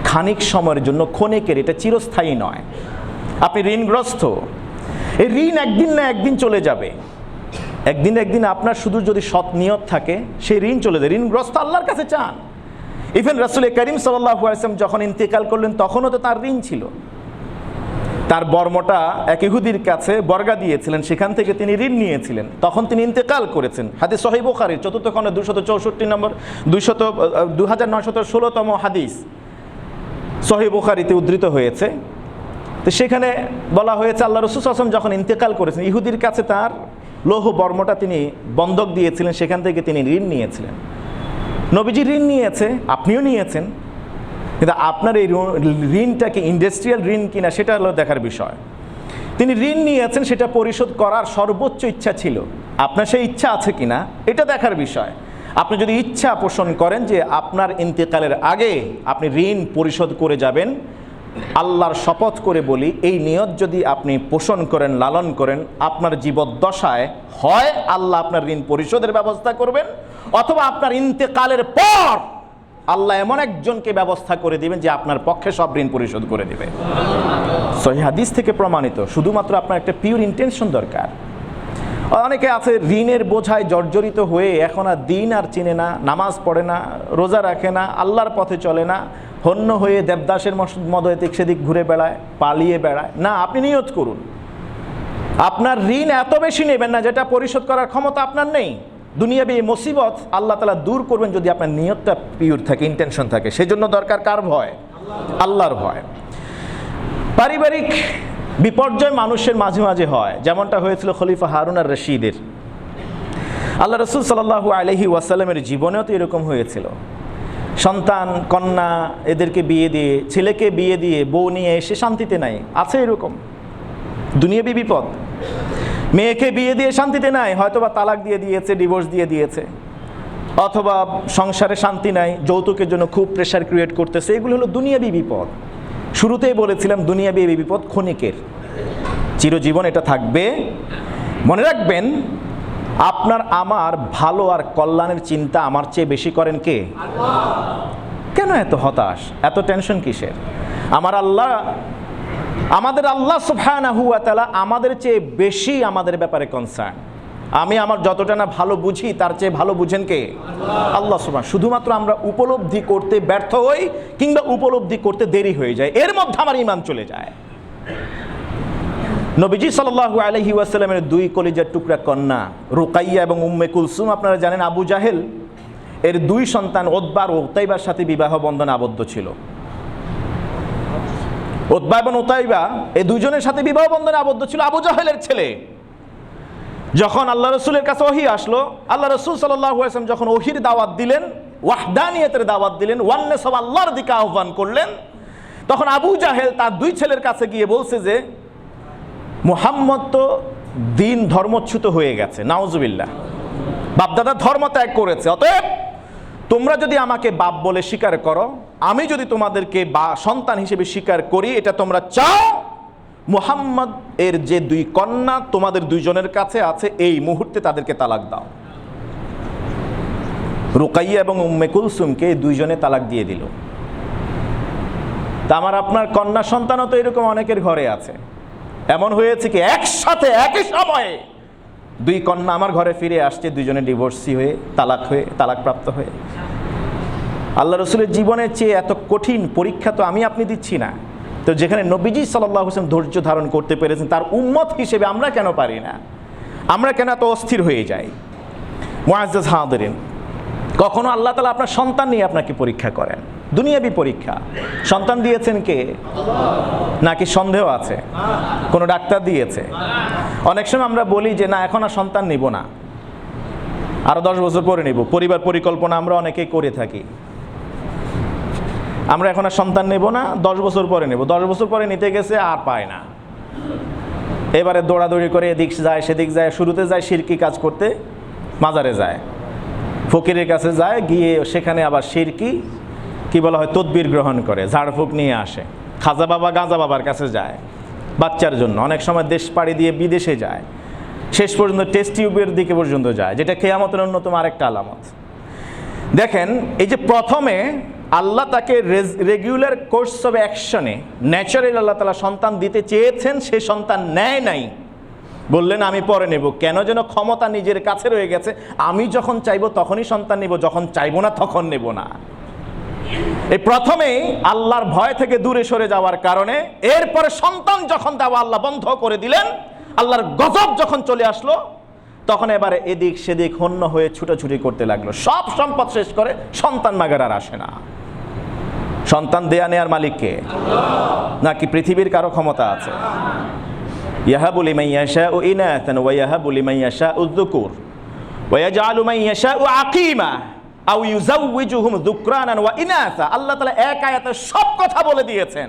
খানিক সময়ের জন্য, ক্ষণিকের, এটা চিরস্থায়ী নয়। আপনি ঋণগ্রস্ত, এই ঋণ একদিন না একদিন চলে যাবে, একদিন একদিন আপনার শুধু যদি সৎ নিয়ত থাকে সেই ঋণ চলে যায়। ঋণগ্রস্ত আল্লাহর কাছে চান। ইভেন রাসূল করিম সাল্লাল্লাহু আলাইহি ওয়াসাল্লাম যখন ইন্তেকাল করলেন তখনও তো তার ঋণ ছিল। তার বর্মটা এক ইহুদির কাছে বর্গা দিয়েছিলেন, সেখান থেকে তিনি ঋণ নিয়েছিলেন, তখন তিনি ইন্তেকাল করেছেন। হাদিস সহিহ বুখারীর 4th খণ্ডে 264 নম্বর 2916তম হাদিস সহিহ বুখারীতে উদ্ধৃত হয়েছে। তো সেখানে বলা হয়েছে আল্লাহ রাসূল সাল্লাল্লাহু আলাইহি ওয়াসাল্লাম যখন ইন্তেকাল করেছেন, ইহুদির কাছে তার লৌহ বর্মটা তিনি বন্ধক দিয়েছিলেন, সেখান থেকে তিনি ঋণ নিয়েছিলেন। নবীজি ঋণ নিয়েছে, আপনিও নিয়েছেন, কিন্তু আপনার এই ঋণটা কি ইন্ডাস্ট্রিয়াল ঋণ কিনা সেটা হলো দেখার বিষয়। তিনি ঋণ নিয়েছেন, সেটা পরিশোধ করার সর্বোচ্চ ইচ্ছা ছিল, আপনার সেই ইচ্ছা আছে কিনা এটা দেখার বিষয়। আপনি যদি ইচ্ছা পোষণ করেন যে আপনার ইন্তেকালের আগে আপনি ঋণ পরিশোধ করে যাবেন, আল্লাহর শপথ করে বলি, এই নিয়ত যদি আপনি পোষণ করেন, লালন করেন, আপনার জীবদ্দশায় হয় আল্লাহ আপনার ঋণ পরিশোধের ব্যবস্থা করবেন, অথবা আপনার ইন্তেকালের পর আল্লাহ এমন একজনকে ব্যবস্থা করে দিবেন যে আপনার পক্ষে সব ঋণ পরিশোধ করে দিবে। সহিহ হাদিস থেকে প্রমাণিত। শুধুমাত্র আপনার একটা পিওর ইন্টেনশন দরকার। অনেকে আছে ঋণের বোঝায় জর্জরিত হয়ে এখন আর দিন আর চিনে না, নামাজ পড়ে না, রোজা রাখে না, আল্লাহর পথে চলে না, হন্য হয়ে দেবদাসের মতো এদিক সেদিক ঘুরে বেড়ায়, পালিয়ে বেড়ায়। না, আপনি নিয়ত করুন, আপনার ঋণ এত বেশি নেবেন না যেটা পরিশোধ করার ক্ষমতা আপনার নেই। দুনিয়াবি এই মুসিবত আল্লাহ তাআলা দূর করবেন যদি আপনার নিয়তটা পিওর থাকে, ইন্টেনশন থাকে। সেজন্য দরকার কার ভয়? আল্লাহর ভয়। পারিবারিক বিপর্যয় মানুষের মাঝে মাঝে হয়, যেমনটা হয়েছিল খলিফা হারুন আর রশিদের। আল্লাহ রাসূল সাল্লাল্লাহু আলাইহি ওয়াসাল্লামের জীবনেও তো এরকম হয়েছিল। সন্তান কন্যা এদেরকে বিয়ে দিয়ে, ছেলেকে বিয়ে দিয়ে বউ নিয়ে এসে শান্তিতে নাই, আছে এরকম দুনিয়াবি বিপদ। মেয়েকে বিয়ে দিয়ে শান্তিতে নাই, হয়তোবা তালাক দিয়ে দিয়েছে, ডিভোর্স দিয়ে দিয়েছে, অথবা সংসারে শান্তি নাই, যৌতুকের জন্য খুব প্রেশার ক্রিয়েট করতেছে। এগুলো হলো দুনিয়াবি বিপদ। শুরুতেই বলেছিলাম দুনিয়াবি এই বিপদ ক্ষণিকের, চিরজীবন এটা থাকবে। মনে রাখবেন, আপনার আমার ভালো আর কল্যাণের চিন্তা আমার চেয়ে বেশি করেন কে? কেন এত হতাশ, এত টেনশন কিসের? আমাদের আল্লাহ সুবহানাহু ওয়া তাআলা আমাদের চেয়ে বেশি আমাদের ব্যাপারে কনসার্ন। আমি আমার যতটা না ভালো বুঝি তার চেয়ে ভালো বুঝেন কে? আল্লাহ সুবহানাহু। শুধুমাত্র আমরা উপলব্ধি করতে ব্যর্থ হই কিংবা উপলব্ধি করতে দেরি হয়ে যায়, এর মধ্যে আমার ঈমান চলে যায়। নবীজি সাল্লাল্লাহু আলাইহি ওয়াসাল্লামের দুই কলিজার টুকরা কন্যা রুকাইয়া এবং উম্মে কুলসুম, আপনারা জানেন আবু জাহেল এর দুই সন্তান উতবা ও উতাইবার সাথে বিবাহ বন্ধনে আবদ্ধ ছিল। উতবা এবং উতাইবা এই দুইজনের সাথে বিবাহ বন্ধনে আবদ্ধ ছিল আবু জাহেলের ছেলে। যখন আল্লাহ রাসূলের কাছে ওহী আসলো, আল্লাহ রাসূল সাল্লাল্লাহু আলাইহি ওয়াসাল্লাম যখন ওহীর দাওয়াত দিলেন, ওয়াহদানিয়তের দাওয়াত দিলেন, ওয়াননেস অফ আল্লাহর দিকে আহ্বান করলেন, তখন আবু জাহেল তার দুই ছেলের কাছে গিয়ে বলছে যে মুহাম্মদ তো দিন ধর্মচ্যুত হয়ে গেছে, নাউজুবিল্লাহ, বাপদাদা ধর্ম ত্যাগ করেছে, অতএব তোমরা যদি আমাকে বাপ বলে স্বীকার করো, আমি যদি তোমাদেরকে সন্তান হিসেবে স্বীকার করি, এটা তোমরা চাও, মুহাম্মদ এর যে দুই কন্যা তোমাদের দুইজনের কাছে আছে, এই মুহূর্তে তাদেরকে তালাক দাও। রুকাইয়া এবং উম্মে কুলসুমকে দুইজনে তালাক দিয়ে দিল। তা আমার আপনার কন্যা সন্তানও তো এরকম অনেকের ঘরে আছে। এমন হয়েছে কি একসাথে একই সময়ে দুই কন্যা আমার ঘরে ফিরে আসছে, দুইজনে ডিভোর্সি হয়ে, তালাকপ্রাপ্ত হয়ে। আল্লাহ রসুলের জীবনের চেয়ে এত কঠিন পরীক্ষা তো আমি আপনি দিচ্ছি না। তো যেখানে নবীজি সাল্লাল্লাহু আলাইহি ওয়াসাল্লাম ধৈর্য ধারণ করতে পেরেছেন, তার উম্মত হিসেবে আমরা কেন পারি না? আমরা কেন এত অস্থির হয়ে যাই? মুআজ্জাজ হাদিরিন, কখনো আল্লাহ তাআলা আপনার সন্তান নিয়ে আপনাকে পরীক্ষা করেন, দুনিয়াবি পরীক্ষা। সন্তান দিয়েছেন কে? নাকি সন্দেহ আছে কোনো ডাক্তার দিয়েছে? অনেক সময় আমরা বলি যে না, এখন আর সন্তান নিব না, আরো 10 বছর পরে নিব। পরিবার পরিকল্পনা আমরা অনেকেই করে থাকি, আমরা এখন আর সন্তান নেব না, 10 বছর পরে নেব। 10 বছর পরে নিতে গেছে আর পায় না, এবারে দৌড়াদৌড়ি করে এদিক যায় সেদিক যায়। শুরুতে যায় শিরকি কাজ করতে, মাজারে যায়, ফকিরের কাছে যায়, গিয়ে সেখানে আবার শিরকি কি বলা হয় তদবির গ্রহণ করে, ঝাড়ফুঁক নিয়ে আসে। খাজা বাবা গাঁজা বাবার কাছে যায় বাচ্চার জন্য, অনেক সময় দেশ পাড়ি দিয়ে বিদেশে যায়, শেষ পর্যন্ত টেস্ট টিউবের দিকে পর্যন্ত যায়, যেটা কিয়ামতের অন্যতম আরেকটা আলামত। দেখেন, এই যে প্রথমে আল্লাহ তাকে রেগুলার কোর্স অফ অ্যাকশনে ন্যাচারাল আল্লাহ তাআলা সন্তান দিতে চেয়েছেন, সে সন্তান নেয় নাই, বললেন আমি পরে নেব। কেন যেন ক্ষমতা নিজের কাছে রয়ে গেছে, আমি যখন চাইবো তখনই সন্তান নেব, যখন চাইবো না তখন নেব না। এই প্রথমেই আল্লাহর ভয় থেকে দূরে সরে যাওয়ার কারণে এরপরে সন্তান যখন দেওয়া আল্লাহ বন্ধ করে দিলেন, আল্লাহর গজব যখন চলে আসলো, তখন এবারে এদিক সেদিক হন্য হয়ে ছুটাছুটি করতে লাগলো, সব সম্পদ শেষ করে সন্তান মাগার আর আসে না। সন্তান দেয়া নেয়ার মালিক কে? নাকি পৃথিবীর কারো ক্ষমতা আছে? ইয়াহাবু লিমান ইয়াশাউ ইনাথান ওয়া ইয়াহাবু লিমান ইয়াশাউ যুকুর ওয়া ইয়াজআলু মান ইয়াশাউ আকীমা আও ইউযাওয়িজুহুম যুকরানান ওয়া ইনাথা। আল্লাহ তাআলা এক আয়াতে সব কথা বলে দিয়েছেন।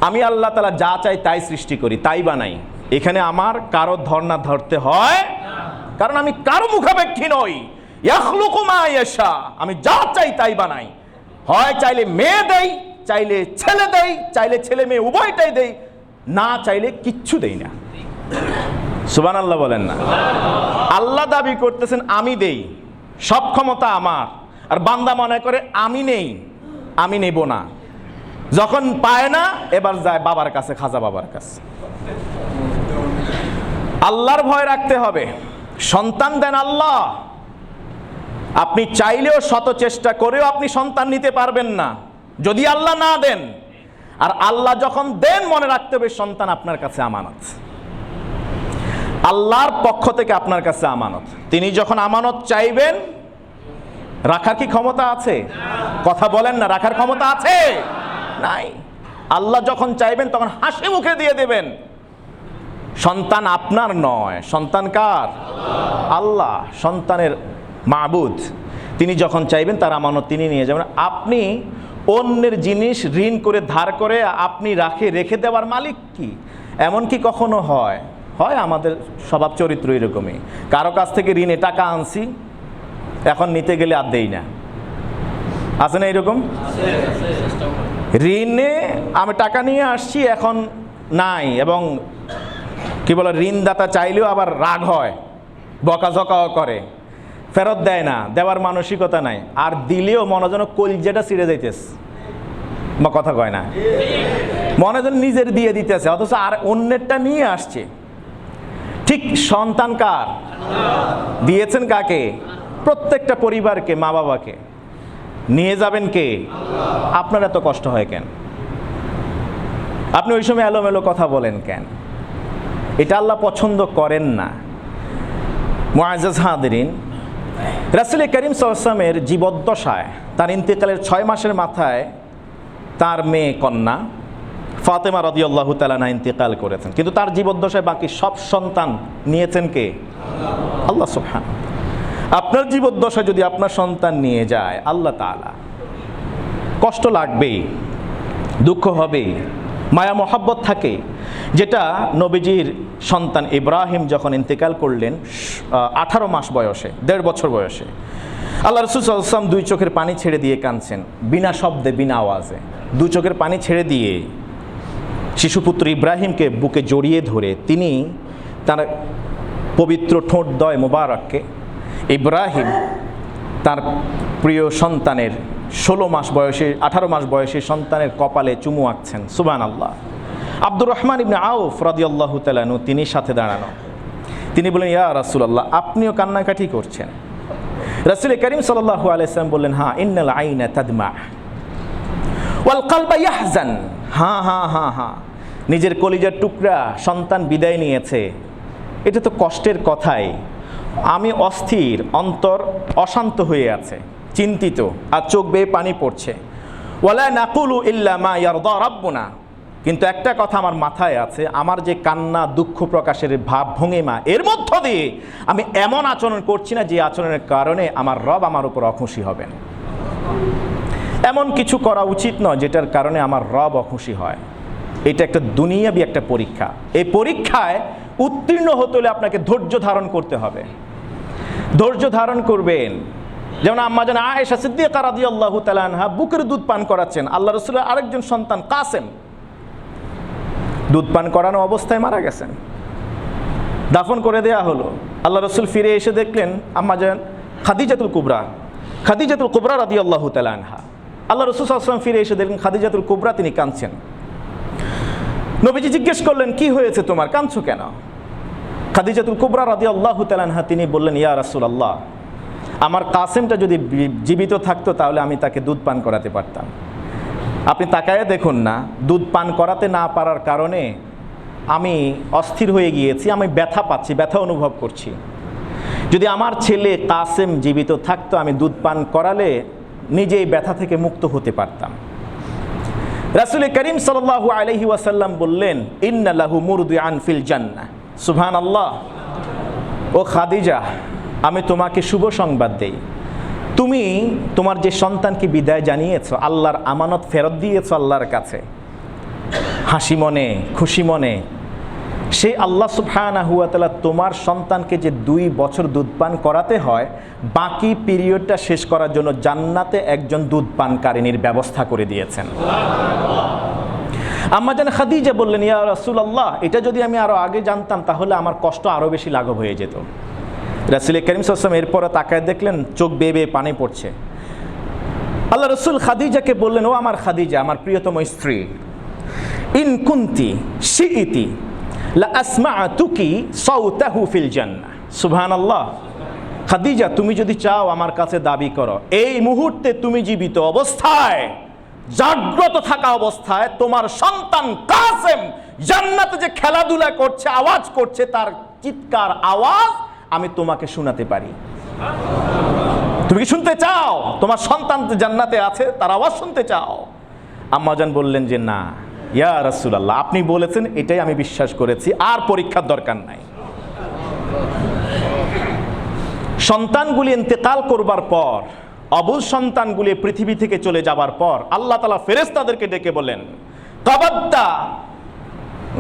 আমি আল্লাহ তাআলা যা চাই তাই সৃষ্টি করি, তাই বানাই। এখানে আমার কারো ধর্ণা ধরতে হয় না, কারণ আমি কারো মুখাপেক্ষী নই। ইয়াখলুকু মা ইয়াশা, আমি যা চাই তাই বানাই। হয় চাইলে মেয়ে দেই, চাইলে ছেলে দেই, চাইলে ছেলে মেয়ে উভয়টাই দেই, না চাইলে কিচ্ছু দেই না। সুবহানাল্লাহ বলেন না? আল্লাহ দাবি করতেছেন আমি দেই, সব ক্ষমতা আমার, আর বান্দা মনে করে আমি নেই, আমি নেব না। যখন পায় না এবার যায় বাবার কাছে, খাজা বাবার কাছে। আল্লাহর ভয় রাখতে হবে। সন্তান দেন আল্লাহ, আপনি চাইলেও শত চেষ্টা করেও আপনি সন্তান নিতে পারবেন না যদি আল্লাহ না দেন। আর আল্লাহ যখন দেন মনে রাখতে হবে সন্তান আপনার কাছে আমানত, আল্লাহর পক্ষ থেকে আপনার কাছে আমানত। তিনি যখন আমানত চাইবেন, রাখার কি ক্ষমতা আছে? কথা বলেন না, রাখার ক্ষমতা আছে? নাই। আল্লাহ যখন চাইবেন তখন হাসি মুখে দিয়ে দেবেন। সন্তান আপনার নয়, সন্তান কার? আল্লাহ, সন্তানের মাবুদ। তিনি যখন চাইবেন তার আমানত তিনি নিয়ে যাবেন। আপনি অন্যের জিনিস ঋণ করে ধার করে আপনি রেখে দেওয়ার মালিক কি? এমন কি কখনো হয়? হয়, আমাদের স্বভাব চরিত্র এরকমই। কারো কাছ থেকে ঋণে টাকা আনছি, এখন নিতে গেলে আর দেই না। আছে না এরকম? ঋণে আমি টাকা নিয়ে আসছি, এখন নাই, এবং কি বলে ঋণদাতা চাইলেও আবার রাগ হয়, বকাঝকাও করে, ফেরত দেয় না, দেওয়ার মানসিকতা নাই। আর দিলেও মনে যেন কলজেটা ছিঁড়ে যাইতেছে, বা কথা কয় না, মনে যেন নিজের দিয়ে দিতেছে, অথচ আর অন্যেরটা নিয়ে আসছে। ঠিক সন্তান কার? দিয়েছেন কাকে? প্রত্যেকটা পরিবারকে, মা বাবাকে। নিয়ে যাবেন কে? আপনার এত কষ্ট হয় কেন? আপনি ওই সময় এলোমেলো কথা বলেন কেন? এটা আল্লাহ পছন্দ করেন না। মুআজ্জাজ হাদিরিন, রাসূল করিম সাল্লাল্লাহু আলাইহি ওয়াসাল্লামের জীবদ্দশায়, তার ইন্তেকালের 6 মাসের মাথায় তার মেয়ে কন্যা ফাতেমা রাদিয়াল্লাহু তাআলা আনহা ইন্তেকাল করেছেন। কিন্তু তার জীবদ্দশায় বাকি সব সন্তান নিয়েছেন কে? আল্লাহ সুবহানাহু। আপনার জীবদ্দশায় যদি আপনার সন্তান নিয়ে যায় আল্লাহ তাআলা, কষ্ট লাগবেই, দুঃখ হবেই, মায়া মহাব্বত থাকে। যেটা নবীজির সন্তান ইব্রাহিম যখন ইন্তেকাল করলেন 18 মাস বয়সে, 1.5 বছর বয়সে, আল্লাহ রাসূল সাল্লাল্লাহু আলাইহি ওয়াসাল্লাম 2 চোখের পানি ছেড়ে দিয়ে কাঁদছেন, বিনা শব্দে, বিনা আওয়াজে। 2 চোখের পানি ছেড়ে দিয়ে শিশুপুত্র ইব্রাহিমকে বুকে জড়িয়ে ধরে তিনি তার পবিত্র ঠোঁটদ্বয় মোবারককে ইব্রাহিম তার প্রিয় সন্তানের 18 মাস বয়সী সন্তানের কপালে চুমু আঁকছেন। সুবহানাল্লাহ। আব্দুর রহমান ইবনে আউফ রাদিয়াল্লাহু তাআলা আনহু তিনি সাথে দাঁড়ানো। তিনি বলেন, ইয়া রাসূলুল্লাহ, আপনিও কান্নাকাটি করছেন? রাসূল করিম সাল্লাল্লাহু আলাইহি ওয়াসাল্লাম বললেন, হ্যাঁ, ইন্নাল আইনা তাদমা ওয়াল কলবা ইয়াহজান। হ্যাঁ হ্যাঁ হ্যাঁ হ্যাঁ, নিজের কলিজার টুকরা সন্তান বিদায় নিয়েছে, এটা তো কষ্টের কথাই। আমি অস্থির, অন্তর অশান্ত হয়ে আছে, চিন্তিত, আর চোখ বেয়ে পানি পড়ছে। ওয়ালা নাকুলু ইল্লা মা ইয়ারদা রাব্বুনা। কিন্তু একটা কথা আমার মাথায় আছে, আমার যে কান্না, দুঃখ প্রকাশের ভাব ভঙ্গিমা, এর মধ্য দিয়ে আমি এমন আচরণ করছি না যে আচরণের কারণে আমার রব আমার উপর অখুশি হবেন। এমন কিছু করা উচিত নয় যেটার কারণে আমার রব অখুশি হয়। এটা একটা দুনিয়াবি একটা পরীক্ষা। এই পরীক্ষায় উত্তীর্ণ হতে হলে আপনাকে ধৈর্য ধারণ করতে হবে। ধৈর্য ধারণ করবেন। যেমন আম্মাজান আয়েশা সিদ্দিকা রাদিয়াল্লাহু তাআলা আনহা বুকের দুধ পান করাচ্ছেন, আল্লাহ রাসূলের আরেকজন সন্তান কাসেম দুধ পান করানো অবস্থায় মারা গেছেন, দাফন করে দেয়া হলো। আল্লাহ রাসূল ফিরে এসে দেখলেন আম্মাজান খাদিজাতুল কুবরা রাদিয়াল্লাহু তাআলা আনহা। আল্লাহ রাসূল সাল্লাল্লাহু আলাইহি ওয়াসাল্লাম ফিরে এসে দেখলেন খাদিজাতুল কুবরা তিনি কাঁদছেন। নবীজি জিজ্ঞেস করলেন, কি হয়েছে তোমার, কাঁদছো কেন? খাদিজাতুল কুবরা রাদিয়াল্লাহু তাআলা আনহা তিনি বললেন, ইয়া রাসূলুল্লাহ, আমার কাসেমটা যদি জীবিত থাকতো তাহলে আমি তাকে দুধ পান করাতে পারতাম। আপনি তাকায় দেখুন না, দুধ পান করাতে না পারার কারণে আমি অস্থির হয়ে গিয়েছি, আমি ব্যথা পাচ্ছি, ব্যথা অনুভব করছি। যদি আমার ছেলে কাসেম জীবিত থাকতো, আমি দুধ পান করালে নিজেই ব্যথা থেকে মুক্ত হতে পারতাম। রাসূল করিম সাল্লাল্লাহু আলাইহি ওয়াসাল্লাম বললেন, ইন্না লাহু মুরদিআন ফিল জান্নাহ। সুবহানাল্লাহ। ও খাদিজা, আমি তোমাকে শুভ সংবাদ দেই, তুমি তোমার যে সন্তানকে বিদায় জানিয়েছো, আল্লাহর আমানত ফেরত দিয়েছো আল্লাহর কাছে হাসি মনে, খুশি মনে, সেই আল্লাহ সুবহানাহু ওয়া তাআলা তোমার সন্তানকে যে 2 বছর দুধ পান করাতে হয়, বাকি পিরিয়ডটা শেষ করার জন্য জান্নাতে একজন দুধ পানকারিনীর ব্যবস্থা করে দিয়েছেন। আম্মা জান খাদিজা বললেন, ইয়া রাসূলুল্লাহ, এটা যদি আমি আরো আগে জানতাম তাহলে আমার কষ্ট আরো বেশি লাঘব হয়ে যেত। রাসূল করিম সাল্লাল্লাহু আলাইহি ওয়াসাল্লাম এরপরে তাকায় দেখলেন চোখ বেয়ে বেয়ে পানি পড়ছে। আল্লাহ রাসূল খাদিজাকে বললেন, ও আমার খাদিজা, আমার প্রিয়তম স্ত্রী, ইন কুনতি শিইতি লা আসমা'তুকি সাউতাহু ফিল জান্নাহ। সুবহানাল্লাহ। খাদিজা, তুমি যদি চাও আমার কাছে দাবি করো, এই মুহূর্তে তুমি জীবিত অবস্থায়, জাগ্রত থাকা অবস্থায় তোমার সন্তান কাসেম জান্নাতে যে খেলাধুলা করছে, আওয়াজ করছে, তার চিৎকার আওয়াজ আমি তোমাকে শোনাতে পারি। তুমি কি শুনতে চাও? তোমার সন্তান জান্নাতে আছে, তার আওয়াজ শুনতে চাও? আম্মাজান বললেন যে না ইয়া রাসূলুল্লাহ, আপনি বলেছেন, এটাই আমি বিশ্বাস করেছি, আর পরীক্ষার দরকার নাই। সন্তানগুলি ইন্তেকাল করবার পর, অবুঝ সন্তানগুলি পৃথিবী থেকে চলে যাবার পর আল্লাহ তাআলা ফেরেশতাদেরকে ডেকে বলেন, কাবাদ্দা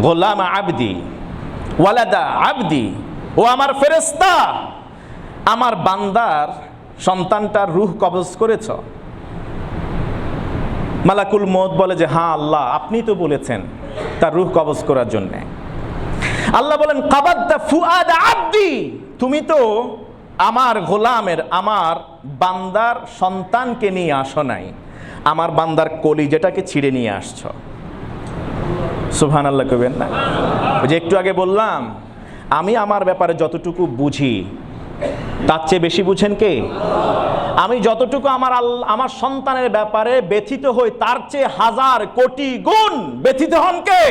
গোলাম আবদি ওয়ালাদা আবদি, ও আমার ফেরেশতা, আমার বান্দার সন্তানটার রূহ কবজ করেছ? মালাকুল মউত বলে যে হ্যাঁ আল্লাহ, আপনি তো বলেছেন তার রূহ কবজ করার জন্য। আল্লাহ বলেন, কাবাদ্দা ফুআদ আবদি, তুমি তো আমার গোলামের, আমার বান্দার সন্তানকে নিয়ে আসো নাই, আমার বান্দার কলিজাটাকে ছিঁড়ে নিয়ে আসছো। সুবহানাল্লাহ কইবেন না? ওই যে একটু আগে বললাম, আমি আমার ব্যাপারে যতটুকু বুঝি তার চেয়ে বেশি বুঝেন কে? আমি যতটুকু আমার সন্তানের ব্যাপারে ব্যথিত হই, তার চেয়ে 1000 কোটি গুণ ব্যথিত হন কে?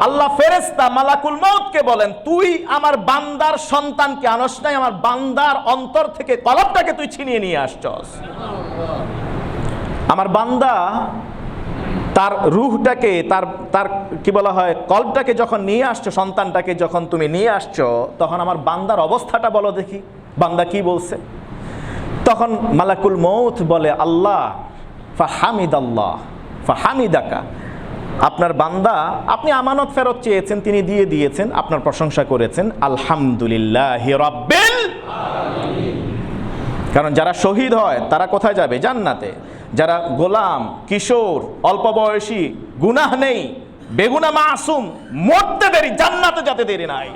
আল্লাহ ফেরেশতা মালাকুল মউতকে বলেন, তুই আমার বান্দার সন্তানকে আনস নাই, আমার বান্দার অন্তর থেকে কলবটাকে তুই ছিনিয়ে নিয়ে আসছস। আমার বান্দা তার রূহটাকে, তার কি বলা হয়, কলবটাকে যখন নিয়ে আসছো, সন্তানটাকে যখন তুমি নিয়ে আসছো, তখন আমার বান্দার অবস্থাটা বলো দেখি, বান্দা কি বলছে? তখন মালাকুল মউত বলে, আল্লাহ ফাহামিদাল্লাহ ফাহামিদাকা, আপনার বান্দা, আপনি আমানত ফেরত চেয়েছেন, তিনি দিয়ে দিয়েছেন, আপনার প্রশংসা করেছেন, আলহামদুলিল্লাহি রাব্বিল আলামিন। কারণ যারা শহীদ হয় তারা কোথায় যাবে? জান্নাতে। যারা গোলাম, কিশোর, অল্প বয়সী, গুনাহ নেই, বেগুনা মাসুম, মরতে দেরি, জান্নাতে যেতে দেরি নাই।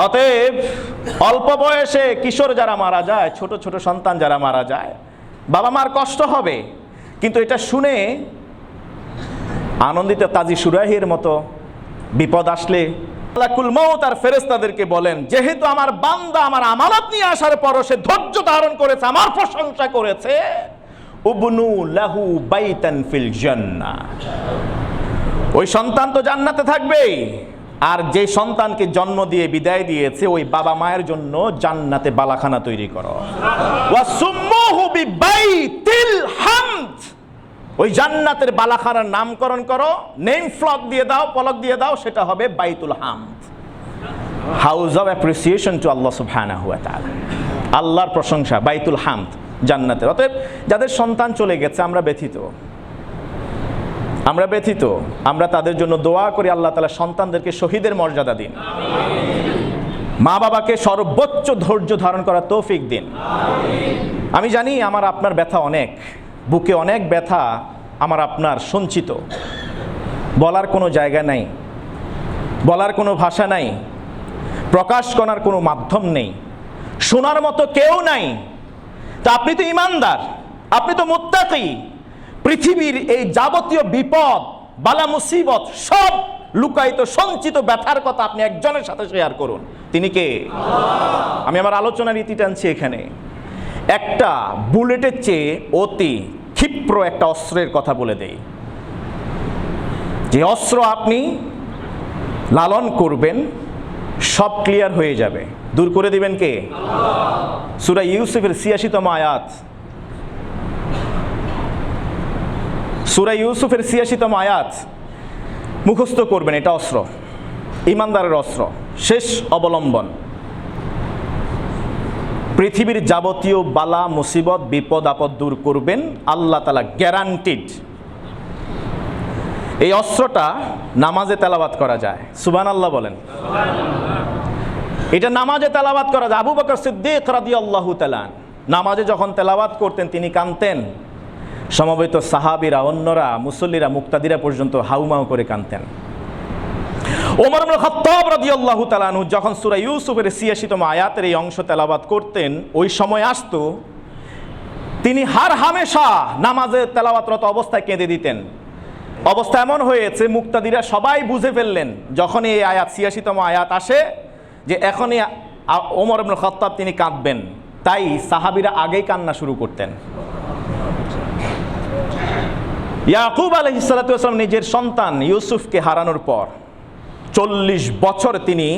অতএব অল্প বয়সে কিশোর যারা মারা যায়, ছোট ছোট সন্তান যারা মারা যায়, বাবা মার কষ্ট হবে, কিন্তু এটা শুনে আনন্দিত কাজী সুরাহির মতো বিপদ আসলে মালাকুল মউত আর ফেরেশতাদেরকে বলেন, যেহেতু আমার বান্দা আমার আমানত নিয়ে আসার পরও সে ধৈর্য ধারণ করেছে, আমার প্রশংসা করেছে, উবনু লাহু বাইতান ফিল জান্নাহ, ওই সন্তান তো জান্নাতে থাকবেই, আর যে সন্তানকে জন্ম দিয়ে বিদায় দিয়েছে ওই বাবা মায়ের জন্য জান্নাতে বালাখানা তৈরি করো। ওয়া সুম্মুহু বিবাইতিল হামদ, ওই জান্নাতের বালাখানার নামকরণ করো, নেম ফ্লক দিয়ে দাও, পলক দিয়ে দাও, সেটা হবে বাইতুল হামদ, হাউস অফ অ্যাপ্রিসিয়েশন টু আল্লাহ সুবহানাহু ওয়া তাআলা, আল্লাহর প্রশংসা, বাইতুল হামদ জান্নাতের। অতএব যাদের সন্তান চলে গেছে আমরা ব্যথিত, আমরা তাদের জন্য দোয়া করি, আল্লাহ তাআলা সন্তানদেরকে শহীদের মর্যাদা দিন, মা বাবাকে সর্বোচ্চ ধৈর্য ধারণ করার তৌফিক দিন। আমি জানি আমার আপনার ব্যথা অনেক, বুকে অনেক ব্যথা আমার আপনার সঞ্চিত, বলার কোনো জায়গা নাই, বলার কোনো ভাষা নাই, প্রকাশ করার কোনো মাধ্যম নেই, শোনার মতো কেউ নাই। তা আপনি তো ইমানদার, আপনি তো মুত্তাকি, পৃথিবীর এই যাবতীয় বিপদ, বালা মুসিবত, সব লুকায়িত সঞ্চিত ব্যথার কথা আপনি একজনের সাথে শেয়ার করুন। তিনি কে? আমি আমার আলোচনার ইতি টানছি এখানে। একটা বুলেটের চেয়ে অতি ক্ষিপ্র একটা অস্ত্রের কথা বলে দেই, যে অস্ত্র আপনি লালন করবেন সব ক্লিয়ার হয়ে যাবে, দূর করে দিবেন কে? সূরা ইউসুফের ৮৬তম আয়াত, সূরা ইউসুফের ৮৬তম আয়াত মুখস্থ করবেন, এটা অস্ত্র, ইমানদারের অস্ত্র, শেষ অবলম্বন। পৃথিবীর যাবতীয় বালা মুসিবত বিপদ আপদ দূর করবেন আল্লাহ তাআলা, গ্যারান্টিড। এই অস্ত্রটা নামাজে তেলাওয়াত করা যায়, সুবহানাল্লাহ বলেন। এটা নামাজে তেলাওয়াত করা যায়। আবু বকর সিদ্দিক রাদিয়াল্লাহু তাআলা নামাজে যখন তেলাওয়াত করতেন তিনি কাঁদতেন, সমবেত সাহাবীরা, অন্যরা, মুসল্লিরা, মুক্তাদিরা পর্যন্ত হাউমাউ করে কাঁদতেন। ওমর ইবনে খাত্তাব রাদিয়াল্লাহু তাআলা আনহু যখন সূরা ইউসুফের ৮৬তম আয়াতের এই অংশ তেলাওয়াত করতেন, ওই সময় আসতো তিনি হার হামেশা নামাজে তেলাওয়াতরত অবস্থায় কেঁদে দিতেন। অবস্থা এমন হয়েছে মুক্তাদিরা সবাই বুঝে ফেললেন যখন এই আয়াত ৮৬তম আয়াত আসে যে এখনই ওমর ইবনে খাত্তাব তিনি কাঁদবেন, তাই সাহাবীরা আগেই কান্না শুরু করতেন। ইয়াকুব আলাইহিস সালাতু ওয়াস সালাম নিজের সন্তান ইউসুফকে হারানোর পর ৪০ বছর তিনি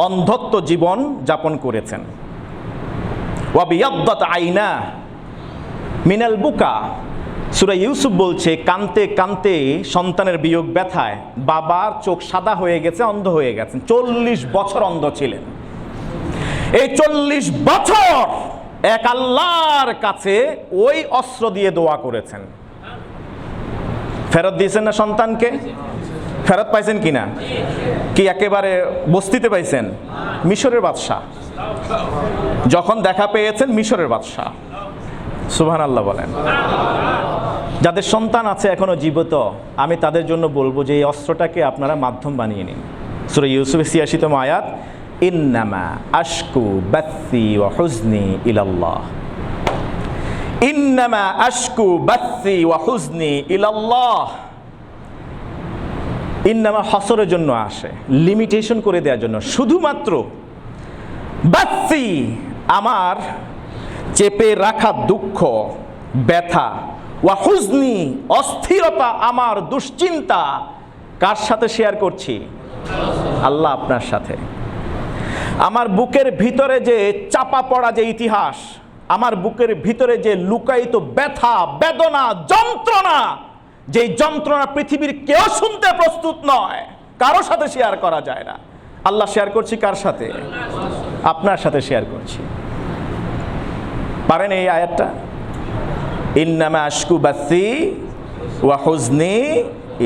অন্ধত্ব জীবন যাপন করেছেন। ওয়া বিয়াদ্দাত আইনা মিনাল বুকা, সূরা ইউসুফ বলছে কানতে কানতে সন্তানের বিয়োগ ব্যথায় বাবার চোখ সাদা হয়ে গেছে, অন্ধ হয়ে গেছেন। ৪০ বছর অন্ধ ছিলেন। এই ৪০ বছর এক আল্লাহর কাছে ওই অস্ত্র দিয়ে দোয়া করেছেন। ফেরত দিয়েছেন না সন্তানকে? ফেরত পাইছেন কিনা? কি একেবারে বস্তিতে পাইছেন? মিশরের বাদশাহ যখন দেখা পেয়েছেন, মিশরের বাদশাহ। সুবহানাল্লাহ বলেন। যাদের সন্তান আছে এখনো জীবিত, আমি তাদের জন্য বলবো যে এই অস্ত্রটাকে আপনারা মাধ্যম বানিয়ে নিন। সূরা ইউসুফের ৮৬তম আয়াত, ইন্নামা আশকু বাসসি ওয়া হুজনি ইলাল্লাহ, ইন্নামা আশকু বাসসি ওয়া হুজনি ইলাল্লাহ। ইন্নামা হসরের জন্য আসে, লিমিটেশন করে দেওয়ার জন্য। শুধুমাত্র বাসসি, আমার চেপে রাখা দুঃখ ব্যথা, ওয়া হুজনি অস্থিরতা, আমার দুশ্চিন্তা কার সাথে শেয়ার করছি? আল্লাহ আপনার সাথে। আমার বুকের ভিতরে যে চাপা পড়া যে ইতিহাস, আমার বুকের ভিতরে যে লুকায়িত ব্যথা বেদনা যন্ত্রণা, যেই যন্ত্রণা পৃথিবীর কেউ শুনতে প্রস্তুত নয়, কারো সাথে শেয়ার করা যায় না, আল্লাহ শেয়ার করছি কার সাথে? আপনার সাথে শেয়ার করছি। পারেন এই আয়াতটা? ইন্নামা আশকু বাসসি ওয়া হুজনি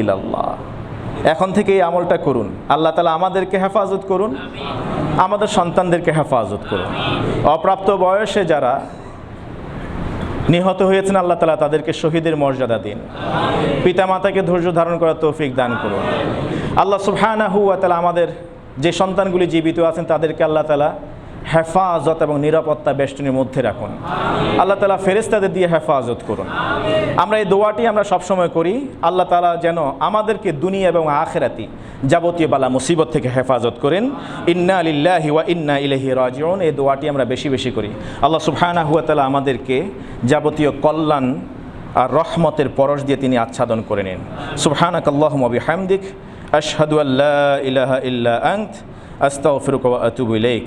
ইলাল্লাহ। এখন থেকে এই আমলটা করুন। আল্লাহ তাআলা আমাদেরকে হেফাজত করুন, আমাদের সন্তানদেরকে হেফাজত করুন। অপ্রাপ্ত বয়সে যারা নিহত হয়েছেন আল্লাহ তাআলা তাদেরকে শহীদের মর্যাদা দিন। পিতামাতাকে ধৈর্য ধারণ করার তৌফিক দান করুন। আল্লাহ সুবহানাহু ওয়া তাআলা আমাদের যে সন্তানগুলি জীবিত আছেন তাদেরকে আল্লাহ তাআলা হেফাজত এবং নিরাপত্তা বেষ্টনীর মধ্যে রাখুন। আল্লাহ তাআলা ফেরেশতাদের দিয়ে হেফাজত করুন। আমরা এই দোয়াটি আমরা সবসময় করি, আল্লাহ তাআলা যেন আমাদেরকে দুনিয়া এবং আখিরাতি যাবতীয় বালা মুসিবত থেকে হেফাজত করেন। ইন্না লিল্লাহি ওয়া ইন্না ইলাইহি রাজিউন, এই দোয়াটি আমরা বেশি বেশি করি। আল্লাহ সুবহানাহু ওয়া তাআলা আমাদেরকে যাবতীয় কল্যাণ আর রহমতের পরশ দিয়ে তিনি আচ্ছাদন করে নিন। সুবহানাকাল্লাহুম্মা ওয়া বিহামদিক, আশহাদু আল্লা ইলাহা ইল্লা আনত, আস্তাগফিরুকা ওয়া আতুবু ইলাইক।